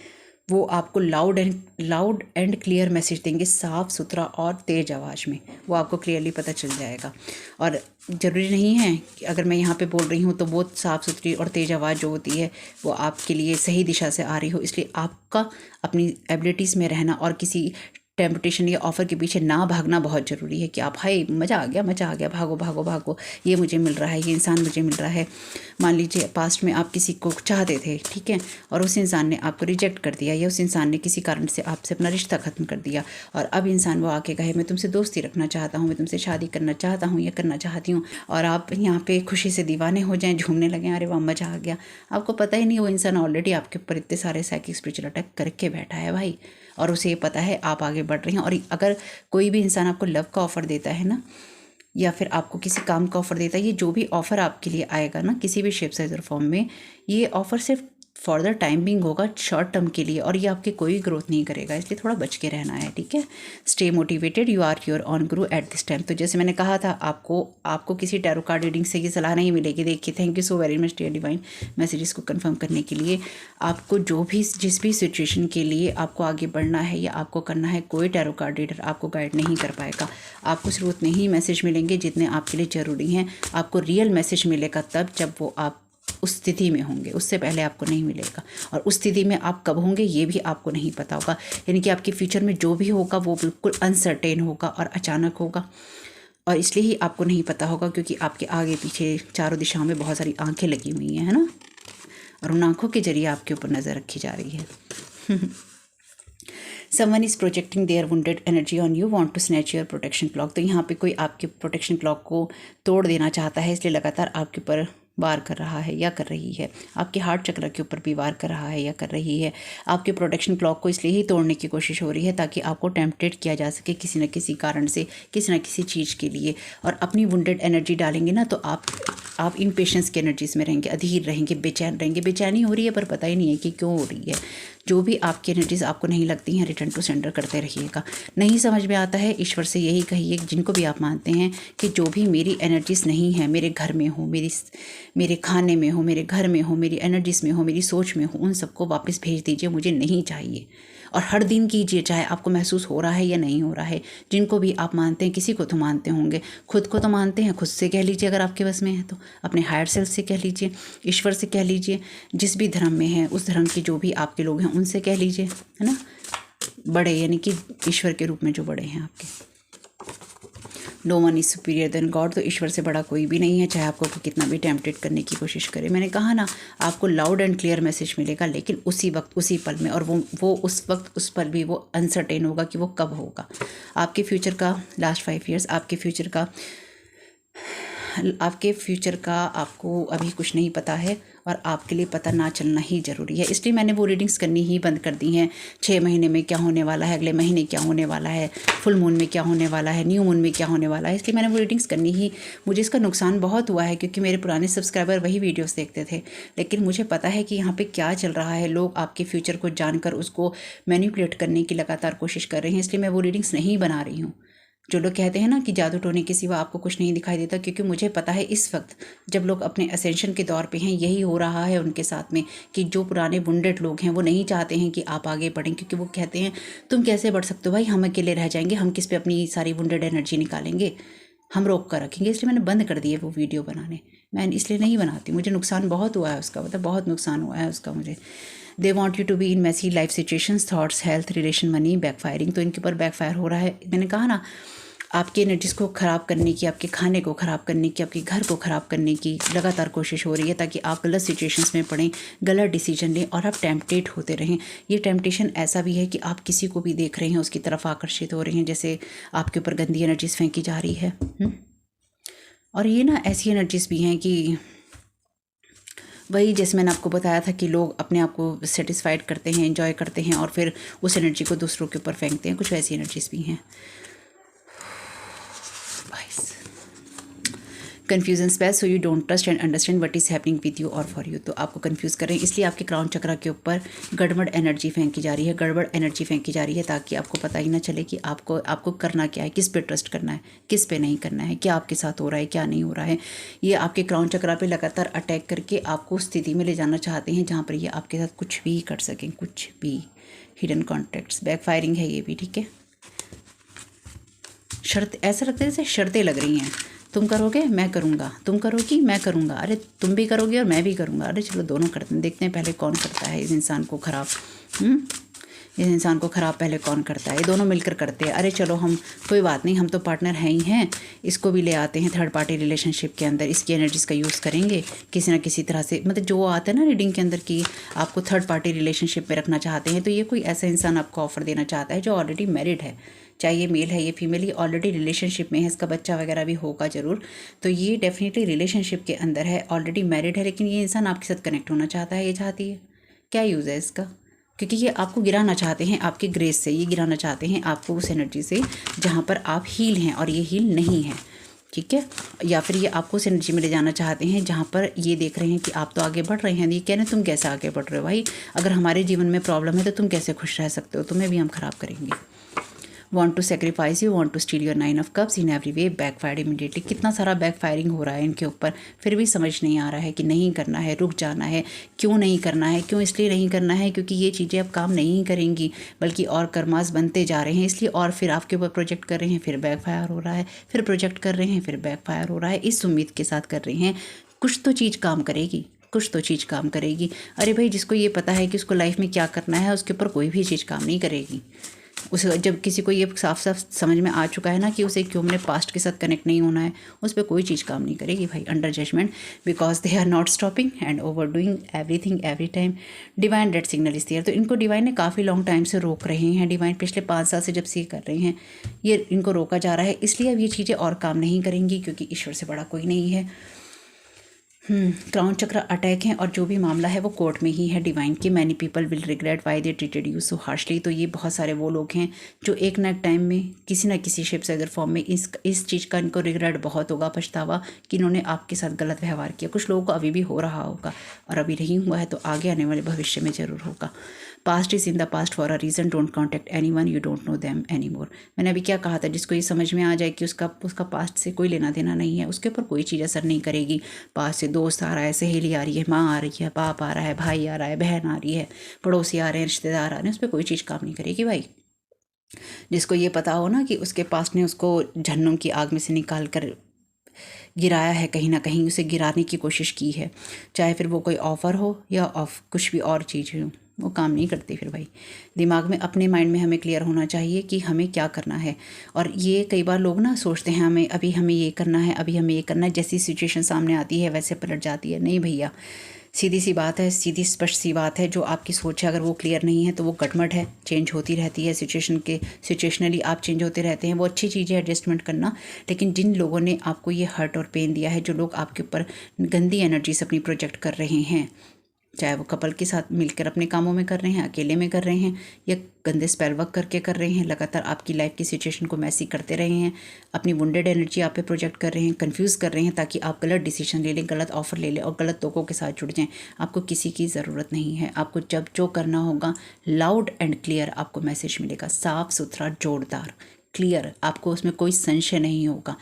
वो आपको लाउड एंड क्लियर मैसेज देंगे, साफ़ सुथरा और तेज़ आवाज़ में। वो आपको क्लियरली पता चल जाएगा। और ज़रूरी नहीं है कि अगर मैं यहाँ पे बोल रही हूँ तो वो साफ़ सुथरी और तेज़ आवाज़ जो होती है वो आपके लिए सही दिशा से आ रही हो। इसलिए आपका अपनी एबिलिटीज़ में रहना और किसी टेम्पटेशन या ऑफ़र के पीछे ना भागना बहुत ज़रूरी है। कि आप हाय मज़ा आ गया, भागो भागो भागो, ये मुझे मिल रहा है, ये इंसान मुझे मिल रहा है। मान लीजिए पास्ट में आप किसी को चाहते थे, ठीक है, और उस इंसान ने आपको रिजेक्ट कर दिया, या उस इंसान ने किसी कारण से आपसे अपना रिश्ता ख़त्म कर दिया, और अब इंसान वो आके कहे मैं तुमसे दोस्ती रखना चाहता हूँ, मैं तुमसे शादी करना चाहता हूँ या करना चाहती हूँ, और आप यहाँ पे खुशी से दीवाने हो जाएं, झूमने लगें, अरे वाह मज़ा आ गया। आपको पता ही नहीं वो इंसान ऑलरेडी आपके ऊपर इतने सारे साइकिक स्पिरिचुअल अटैक करके बैठा है भाई, और उसे ये पता है आप आगे बढ़ रहे हैं। और अगर कोई भी इंसान आपको लव का ऑफ़र देता है ना, या फिर आपको किसी काम का ऑफ़र देता है, ये जो भी ऑफ़र आपके लिए आएगा ना किसी भी शेप साइज और फॉर्म में, ये ऑफ़र सिर्फ फॉर द टाइमिंग होगा, शॉर्ट टर्म के लिए, और ये आपकी कोई ग्रोथ नहीं करेगा। इसलिए थोड़ा बच के रहना है, ठीक है। Stay motivated, you are your own guru at this time. तो जैसे मैंने कहा था, आपको किसी टैरो कार्ड रीडिंग से ये सलाह नहीं मिलेगी। देखिए, thank you so very much dear divine messages को कंफर्म करने के लिए। आपको जिस भी सिचुएशन के लिए आपको आगे बढ़ना है या आपको करना है, कोई टैरो कार्ड रीडर आपको गाइड नहीं कर पाएगा। आपको सिर्फ उतने ही मैसेज मिलेंगे जितने आपके लिए ज़रूरी हैं। आपको रियल मैसेज मिलेगा तब जब वो आप उस स्थिति में होंगे, उससे पहले आपको नहीं मिलेगा। और उस स्थिति में आप कब होंगे ये भी आपको नहीं पता होगा। यानी कि आपके फ्यूचर में जो भी होगा वो बिल्कुल अनसर्टेन होगा और अचानक होगा, और इसलिए ही आपको नहीं पता होगा क्योंकि आपके आगे पीछे चारों दिशाओं में बहुत सारी आंखें लगी हुई हैं, है ना, और उन आंखों के जरिए आपके ऊपर नज़र रखी जा रही है। Someone is projecting their wounded energy on you, want to snatch your protection clock। तो यहाँ पे कोई आपके प्रोटेक्शन क्लॉक को तोड़ देना चाहता है, इसलिए लगातार आपके ऊपर वार कर रहा है या कर रही है। आपके हार्ट चक्र के ऊपर भी वार कर रहा है या कर रही है। आपके प्रोटेक्शन क्लॉक को इसलिए ही तोड़ने की कोशिश हो रही है ताकि आपको टेम्पटेट किया जा सके किसी न किसी कारण से, किसी न किसी चीज़ के लिए। और अपनी वुंडेड एनर्जी डालेंगे ना तो आप इम्पेशेंस की एनर्जीज में रहेंगे, अधीर रहेंगे, बेचैन रहेंगे। बेचैनी हो रही है पर पता ही नहीं है कि क्यों हो रही है। जो भी आपकी एनर्जीज आपको नहीं लगती हैं, रिटर्न टू सेंडर करते रहिएगा। नहीं समझ में आता है, ईश्वर से यही कहिए, जिनको भी आप मानते हैं कि जो भी मेरी एनर्जीज नहीं है, मेरे घर में हो, मेरे खाने में हो, मेरे घर में हो, मेरी एनर्जीज में हो, मेरी सोच में हो, उन सबको वापस भेज दीजिए, मुझे नहीं चाहिए। और हर दिन कीजिए, चाहे आपको महसूस हो रहा है या नहीं हो रहा है। जिनको भी आप मानते हैं, किसी को तो मानते होंगे, खुद को तो मानते हैं, खुद से कह लीजिए अगर आपके बस में है तो, अपने हायर सेल्फ से कह लीजिए, ईश्वर से कह लीजिए, जिस भी धर्म में है उस धर्म के जो भी आपके लोग हैं उनसे कह लीजिए, है ना। बड़े यानी कि ईश्वर के रूप में जो बड़े हैं आपके। No one is superior than God. तो ईश्वर से बड़ा कोई भी नहीं है, चाहे आपको कितना भी टेम्पटेड करने की कोशिश करे। मैंने कहा ना, आपको लाउड एंड क्लियर मैसेज मिलेगा, लेकिन उसी वक्त उसी पल में, और वो उस वक्त उस पल भी वो अनसर्टेन होगा कि वो कब होगा। आपके फ्यूचर का लास्ट 5 ईयर्स, आपके फ्यूचर का आपको अभी कुछ नहीं पता है, और आपके लिए पता ना चलना ही ज़रूरी है। इसलिए मैंने वो रीडिंग्स करनी ही बंद कर दी हैं। 6 महीने में क्या होने वाला है, अगले महीने क्या होने वाला है, फुल मून में क्या होने वाला है, न्यू मून में क्या होने वाला है, इसलिए मैंने वो रीडिंग्स करनी ही। मुझे इसका नुकसान बहुत हुआ है क्योंकि मेरे पुराने सब्सक्राइबर वही वीडियोस देखते थे, लेकिन मुझे पता है कि यहाँ पे क्या चल रहा है। लोग आपके फ्यूचर को जानकर उसको मैनिपुलेट करने की लगातार कोशिश कर रहे हैं, इसलिए मैं वो रीडिंग्स नहीं बना रही हूँ। जो लोग कहते हैं ना कि जादू टोने के सिवा आपको कुछ नहीं दिखाई देता, क्योंकि मुझे पता है इस वक्त जब लोग अपने असेंशन के दौर पे हैं, यही हो रहा है उनके साथ में, कि जो पुराने वुंडेड लोग हैं वो नहीं चाहते हैं कि आप आगे बढ़ें, क्योंकि वो कहते हैं तुम कैसे बढ़ सकते हो भाई, हम अकेले रह जाएंगे, हम किस पे अपनी सारी वुंडेड एनर्जी निकालेंगे, हम रोक कर रखेंगे। इसलिए मैंने बंद कर दिए वो वीडियो बनाने। मैं इसलिए नहीं बनाती, मुझे नुकसान बहुत हुआ है उसका, मतलब बहुत नुकसान हुआ है उसका मुझे। They want you to be in messy life situations, thoughts, health, relation, money, backfiring. तो इनके ऊपर बैकफायर हो रहा है। मैंने कहा ना, आपकी एनर्जीज़ को ख़राब करने की, आपके खाने को ख़राब करने की, आपके घर को ख़राब करने की लगातार कोशिश हो रही है, ताकि आप गलत सिचुएशंस में पड़ें, गलत डिसीजन लें और आप टेम्पटेट होते रहें। ये टेम्पटेशन ऐसा भी है कि आप किसी को भी देख रहे हैं उसकी तरफ आकर्षित हो रहे हैं, जैसे आपके ऊपर गंदी एनर्जीज़ फेंकी जा रही है। और ये ना ऐसी एनर्जीज़ भी हैं कि वही जैसे मैंने आपको बताया था कि लोग अपने आप को सेटिस्फाइड करते हैं, एंजॉय करते हैं, और फिर उस एनर्जी को दूसरों के ऊपर फेंकते हैं। कुछ वैसी एनर्जीज़ भी हैं। Confusion space, so you don't trust and understand what is happening with you और फॉर यू। तो आपको कंफ्यूज कर रहे हैं, इसलिए आपके क्राउन चक्रा के ऊपर गड़बड़ एनर्जी फेंकी जा रही है, गड़बड़ एनर्जी फेंकी जा रही है, ताकि आपको पता ही ना चले कि आपको करना क्या है, किस पे ट्रस्ट करना है, किस पे नहीं करना है, क्या आपके साथ हो रहा है, क्या नहीं हो रहा है। ये आपके क्राउन चक्रा पे लगातार अटैक करके आपको स्थिति में ले जाना चाहते हैं जहाँ पर ये आपके साथ कुछ भी कर सकें, कुछ भी। हिडन कॉन्ट्रैक्ट्स, बैकफायरिंग है ये भी, ठीक है। शर्त, ऐसा लगता है जैसे शर्तें लग रही हैं, तुम करोगे मैं करूँगा, तुम करोगी मैं करूँगा, अरे तुम भी करोगे और मैं भी करूँगा, अरे चलो दोनों करते हैं, देखते हैं पहले कौन करता है इस इंसान को ख़राब। इस इंसान को ख़राब पहले कौन करता है। ये दोनों मिलकर करते हैं। अरे चलो हम, कोई बात नहीं, हम तो पार्टनर हैं ही हैं, इसको भी ले आते हैं थर्ड पार्टी रिलेशनशिप के अंदर, इसकी एनर्जीज़ का यूज़ करेंगे किसी ना किसी तरह से। मतलब जो आता है ना रीडिंग के अंदर कि आपको थर्ड पार्टी रिलेशनशिप में रखना चाहते हैं, तो ये कोई ऐसा इंसान आपको ऑफर देना चाहता है जो ऑलरेडी मैरिड है, चाहे ये मेल है ये फीमेल, ये ऑलरेडी रिलेशनशिप में है, इसका बच्चा वगैरह भी होगा ज़रूर। तो ये डेफिनेटली रिलेशनशिप के अंदर है, ऑलरेडी मैरिड है, लेकिन ये इंसान आपके साथ कनेक्ट होना चाहता है, ये चाहती है। क्या यूज़ है इसका? क्योंकि ये आपको गिराना चाहते हैं आपके ग्रेस से, ये गिराना चाहते हैं आपको उस एनर्जी से जहाँ पर आप हील हैं और ये हील नहीं है, ठीक है। या फिर ये आपको उस एनर्जी में ले जाना चाहते हैं जहाँ पर ये देख रहे हैं कि आप तो आगे बढ़ रहे हैं, ये कह रहे हैं तुम कैसे आगे बढ़ रहे हो भाई, अगर हमारे जीवन में प्रॉब्लम है तो तुम कैसे खुश रह सकते हो, तुम्हें भी हम ख़राब करेंगे। Want to sacrifice you, want to steal your 9 of cups in every way, backfired immediately. कितना सारा बैकफायरिंग हो रहा है इनके ऊपर, फिर भी समझ नहीं आ रहा है कि नहीं करना है, रुक जाना है। क्यों नहीं करना है? क्यों इसलिए नहीं करना है क्योंकि ये चीज़ें अब काम नहीं करेंगी, बल्कि और कर्मास बनते जा रहे हैं, इसलिए और फिर आपके ऊपर प्रोजेक्ट कर रहे हैं, फिर बैकफायर हो रहा है, फिर प्रोजेक्ट कर रहे हैं, फिर बैकफायर हो रहा है। इस उम्मीद के साथ कर रहे हैं कुछ तो चीज़ काम करेगी, कुछ तो चीज़ काम करेगी। अरे भाई, जिसको ये पता है कि उसको लाइफ में क्या करना है, उसके ऊपर कोई भी चीज़ काम नहीं करेगी। उसे जब किसी को ये साफ साफ समझ में आ चुका है ना कि उसे क्यों अपने पास्ट के साथ कनेक्ट नहीं होना है, उस पर कोई चीज़ काम नहीं करेगी भाई। Under judgment, because they are not stopping and over doing everything every time. Divine red signal इस ईयर, तो इनको डिवाइन ने काफ़ी लॉन्ग टाइम से रोक रहे हैं। डिवाइन पिछले 5 साल से जब से ये कर रहे हैं, ये इनको रोका जा रहा है, इसलिए अब ये चीज़ें और काम नहीं करेंगी, क्योंकि ईश्वर से बड़ा कोई नहीं है। क्राउन चक्र अटैक है और जो भी मामला है वो कोर्ट में ही है डिवाइन के। Many people will regret why they treated you so harshly. तो ये बहुत सारे वो लोग हैं जो एक ना एक टाइम में किसी ना किसी शेप से अगर फॉर्म में इस चीज़ का इनको रिग्रेट बहुत होगा, पछतावा कि इन्होंने आपके साथ गलत व्यवहार किया। कुछ लोगों को अभी भी हो रहा होगा और अभी नहीं हुआ है तो आगे आने वाले भविष्य में ज़रूर होगा। Past is in the past for a reason, don't contact any one, you don't know them any more. मैंने अभी क्या कहा था, जिसको ये समझ में आ जाए कि उसका पास्ट से कोई लेना देना नहीं है, उसके ऊपर कोई चीज़ असर नहीं करेगी। पास्ट से दोस्त आ रहा है, सहेली आ रही है, माँ आ रही है, बाप आ रहा है, भाई आ रहा है, बहन आ रही है, पड़ोसी आ रहे हैं, रिश्तेदार आ रहे हैं, उस पर कोई चीज़ काम नहीं करेगी भाई। जिसको ये पता हो ना कि उसके पास्ट ने उसको जहन्नुम की आग में से निकाल कर गिराया है, कहीं ना कहीं उसे गिराने की कोशिश की है, चाहे फिर वो कोई ऑफ़र हो या कुछ भी और चीज़ हो, वो काम नहीं करती फिर भाई। दिमाग में अपने माइंड में हमें क्लियर होना चाहिए कि हमें क्या करना है। और ये कई बार लोग ना सोचते हैं हमें ये करना है, अभी हमें ये करना है, जैसी सिचुएशन सामने आती है वैसे पलट जाती है। नहीं भैया, सीधी सी बात है, सीधी स्पष्ट सी बात है, जो आपकी सोच है अगर वो क्लियर नहीं है तो वो गटमट है, चेंज होती रहती है। सिचुएशनली आप चेंज होते रहते हैं, वो अच्छी चीज़ है एडजस्टमेंट करना। लेकिन जिन लोगों ने आपको ये हर्ट और पेन दिया है, जो लोग आपके ऊपर गंदी एनर्जी से अपनी प्रोजेक्ट कर रहे हैं, चाहे वो कपल के साथ मिलकर अपने कामों में कर रहे हैं, अकेले में कर रहे हैं, या गंदे स्पेल वर्क करके कर रहे हैं, लगातार आपकी लाइफ की सिचुएशन को मैसी करते रहे हैं, अपनी वुंडेड एनर्जी आप पे प्रोजेक्ट कर रहे हैं, कंफ्यूज कर रहे हैं ताकि आप गलत डिसीजन ले लें, गलत ऑफर ले लें और गलत लोगों के साथ जुड़ जाएं। आपको किसी की ज़रूरत नहीं है। आपको जब जो करना होगा लाउड एंड क्लियर आपको मैसेज मिलेगा, साफ सुथरा, जोरदार, क्लियर, आपको उसमें कोई संशय नहीं होगा।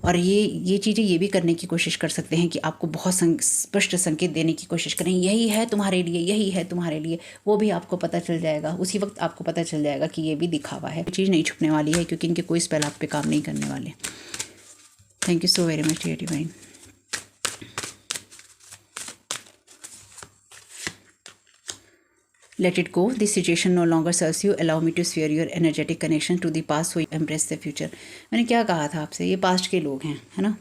और ये चीज़ें ये भी करने की कोशिश कर सकते हैं कि आपको बहुत स्पष्ट संकेत देने की कोशिश करें, यही है तुम्हारे लिए, यही है तुम्हारे लिए। वो भी आपको पता चल जाएगा, उसी वक्त आपको पता चल जाएगा कि ये भी दिखावा है, चीज़ नहीं छुपने वाली है, क्योंकि इनके कोई स्पेल आप पे काम नहीं करने वाले। Thank you so very much dear divine. Let it go. This situation no longer serves you. Allow me to sphere your energetic connection to the past so you embrace the future. मैंने क्या कहा था आपसे, ये पास्ट के लोग हैं, है ना।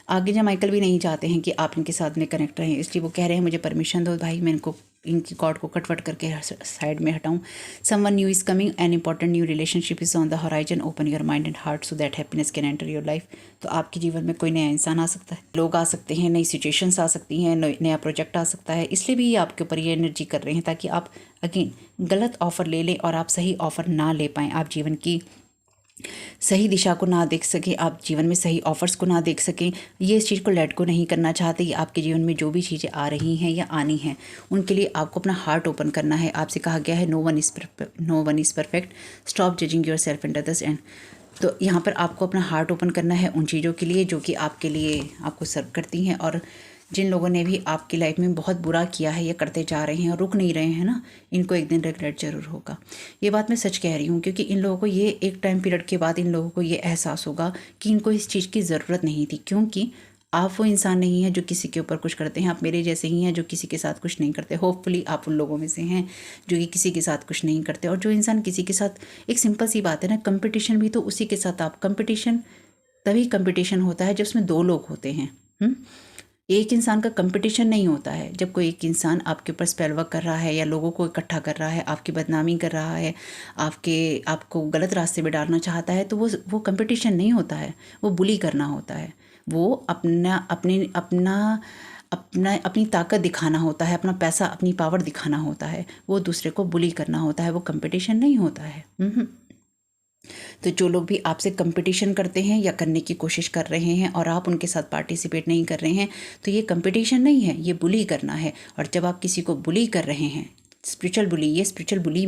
आगे जब माइकल भी नहीं चाहते हैं कि आप इनके साथ में कनेक्ट रहें, इसलिए वो कह रहे हैं मुझे परमिशन दो भाई, मैं इनकी कॉर्ड को कटवट करके साइड में हटाऊं। Someone new is coming, an important new relationship is on the horizon, open your mind and heart so that happiness can enter your life. तो आपके जीवन में कोई नया इंसान आ सकता है, लोग आ सकते हैं, नई सिचुएशंस आ सकती हैं, नया प्रोजेक्ट आ सकता है। इसलिए भी ये आपके ऊपर ये एनर्जी कर रहे हैं ताकि आप अगेन गलत ऑफ़र ले लें और आप सही ऑफ़र ना ले पाएँ, आप जीवन की सही दिशा को ना देख सकें, आप जीवन में सही ऑफर्स को ना देख सकें। ये इस चीज़ को लेट को नहीं करना चाहते। ये आपके जीवन में जो भी चीज़ें आ रही हैं या आनी हैं, उनके लिए आपको अपना हार्ट ओपन करना है। आपसे कहा गया है no one is perfect, stop judging yourself and others and. तो यहाँ पर आपको अपना हार्ट ओपन करना है उन चीज़ों के लिए जो कि आपके लिए आपको सर्व करती हैं। और जिन लोगों ने भी आपकी लाइफ में बहुत बुरा किया है या करते जा रहे हैं और रुक नहीं रहे हैं ना, इनको एक दिन रिग्रेट ज़रूर होगा। ये बात मैं सच कह रही हूँ, क्योंकि इन लोगों को ये एक टाइम पीरियड के बाद इन लोगों को ये एहसास होगा कि इनको इस चीज़ की ज़रूरत नहीं थी, क्योंकि आप वो इंसान नहीं हैं जो किसी के ऊपर कुछ करते हैं। आप मेरे जैसे ही हैं जो किसी के साथ कुछ नहीं करते। होपफुली आप उन लोगों में से हैं जो कि किसी के साथ कुछ नहीं करते। और जो इंसान किसी के साथ, एक सिंपल सी बात है ना, कंपटीशन भी तो उसी के साथ, आप कंपटीशन तभी कंपटीशन होता है जब उसमें दो लोग होते हैं। एक इंसान का कंपटीशन नहीं होता है जब कोई एक इंसान आपके ऊपर स्पेल वर्क कर रहा है या लोगों को इकट्ठा कर रहा है, आपकी बदनामी कर रहा है, आपको गलत रास्ते में डालना चाहता है, तो वो कंपटीशन नहीं होता है, वो बुली करना होता है। वो अपनी ताकत दिखाना होता है, अपना पैसा, अपनी पावर दिखाना होता है, वो दूसरे को बुली करना होता है, वो कंपटीशन नहीं होता है। तो जो लोग भी आपसे कंपटीशन करते हैं या करने की कोशिश कर रहे हैं और आप उनके साथ पार्टिसिपेट नहीं कर रहे हैं, तो ये कंपटीशन नहीं है, ये बुली करना है। और जब आप किसी को बुली कर रहे हैं, स्पिरिचुअल बुली, ये स्पिरिचुअल बुली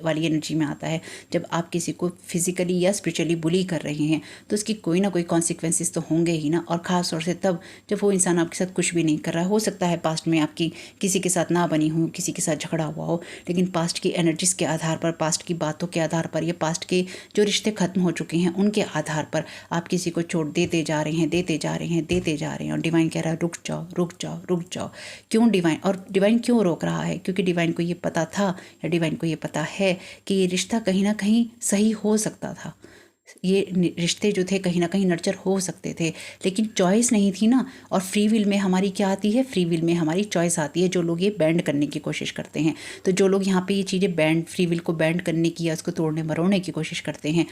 वाली एनर्जी में आता है। जब आप किसी को फिजिकली या स्पिरिचुअली बुली कर रहे हैं तो उसकी कोई ना कोई कॉन्सिक्वेंसेस तो होंगे ही ना। और ख़ास तौर से तब जब वो इंसान आपके साथ कुछ भी नहीं कर रहा। हो सकता है पास्ट में आपकी किसी के साथ ना बनी हो, किसी के साथ झगड़ा हुआ हो, लेकिन पास्ट की एनर्जीज़ के आधार पर, पास्ट की बातों के आधार पर, या पास्ट के जो रिश्ते ख़त्म हो चुके हैं उनके आधार पर आप किसी को चोट देते जा रहे हैं। और डिवाइन कह रहा है रुक जाओ। क्यों डिवाइन? और डिवाइन क्यों रोक रहा है? क्योंकि डिवाइन को ये पता था, या डिवाइन को ये पता है कि ये रिश्ता कहीं ना कहीं सही हो सकता था। ये रिश्ते जो थे कहीं ना कहीं नर्चर हो सकते थे, लेकिन चॉइस नहीं थी ना। और फ्री विल में हमारी क्या आती है? फ्री विल में हमारी चॉइस आती है। जो लोग ये बैंड करने की कोशिश करते हैं, तो जो लोग यहाँ पे ये चीज़ें फ्री विल को बैंड करने की या उसको तोड़ने मरोड़ने की कोशिश करते हैं,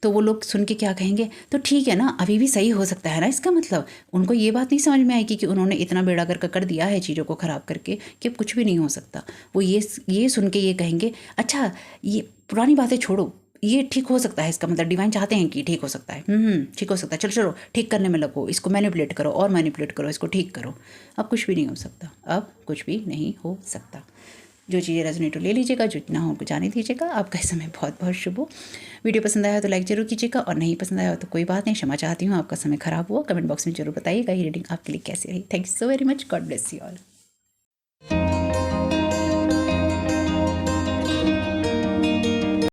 तो वो लोग सुन के क्या कहेंगे, तो ठीक है ना, अभी भी सही हो सकता है ना। इसका मतलब उनको ये बात नहीं समझ में आएगी कि उन्होंने इतना बेड़ा गर्क कर दिया है चीज़ों को ख़राब करके कि अब कुछ भी नहीं हो सकता। वो ये सुन के ये कहेंगे, अच्छा ये पुरानी बातें छोड़ो, ये ठीक हो सकता है। इसका मतलब डिवाइन चाहते हैं कि ठीक हो सकता है, ठीक हो सकता है, चलो चलो ठीक करने में लगो, इसको मैनिपुलेट करो और मैनिपुलेट करो, इसको ठीक करो। अब कुछ भी नहीं हो सकता, अब कुछ भी नहीं हो सकता। जो चीज़ें रेजोनेट हो ले लीजिएगा, जो ना हो उनको जाने दीजिएगा। आपका समय बहुत बहुत शुभ हो। वीडियो पसंद आया तो लाइक जरूर कीजिएगा, और नहीं पसंद आया तो कोई बात नहीं, क्षमा चाहती हूँ, आपका समय खराब हुआ। कमेंट बॉक्स में जरूर बताइएगा ये रीडिंग आपके लिए कैसी रही। Thank you so very much. God bless you all.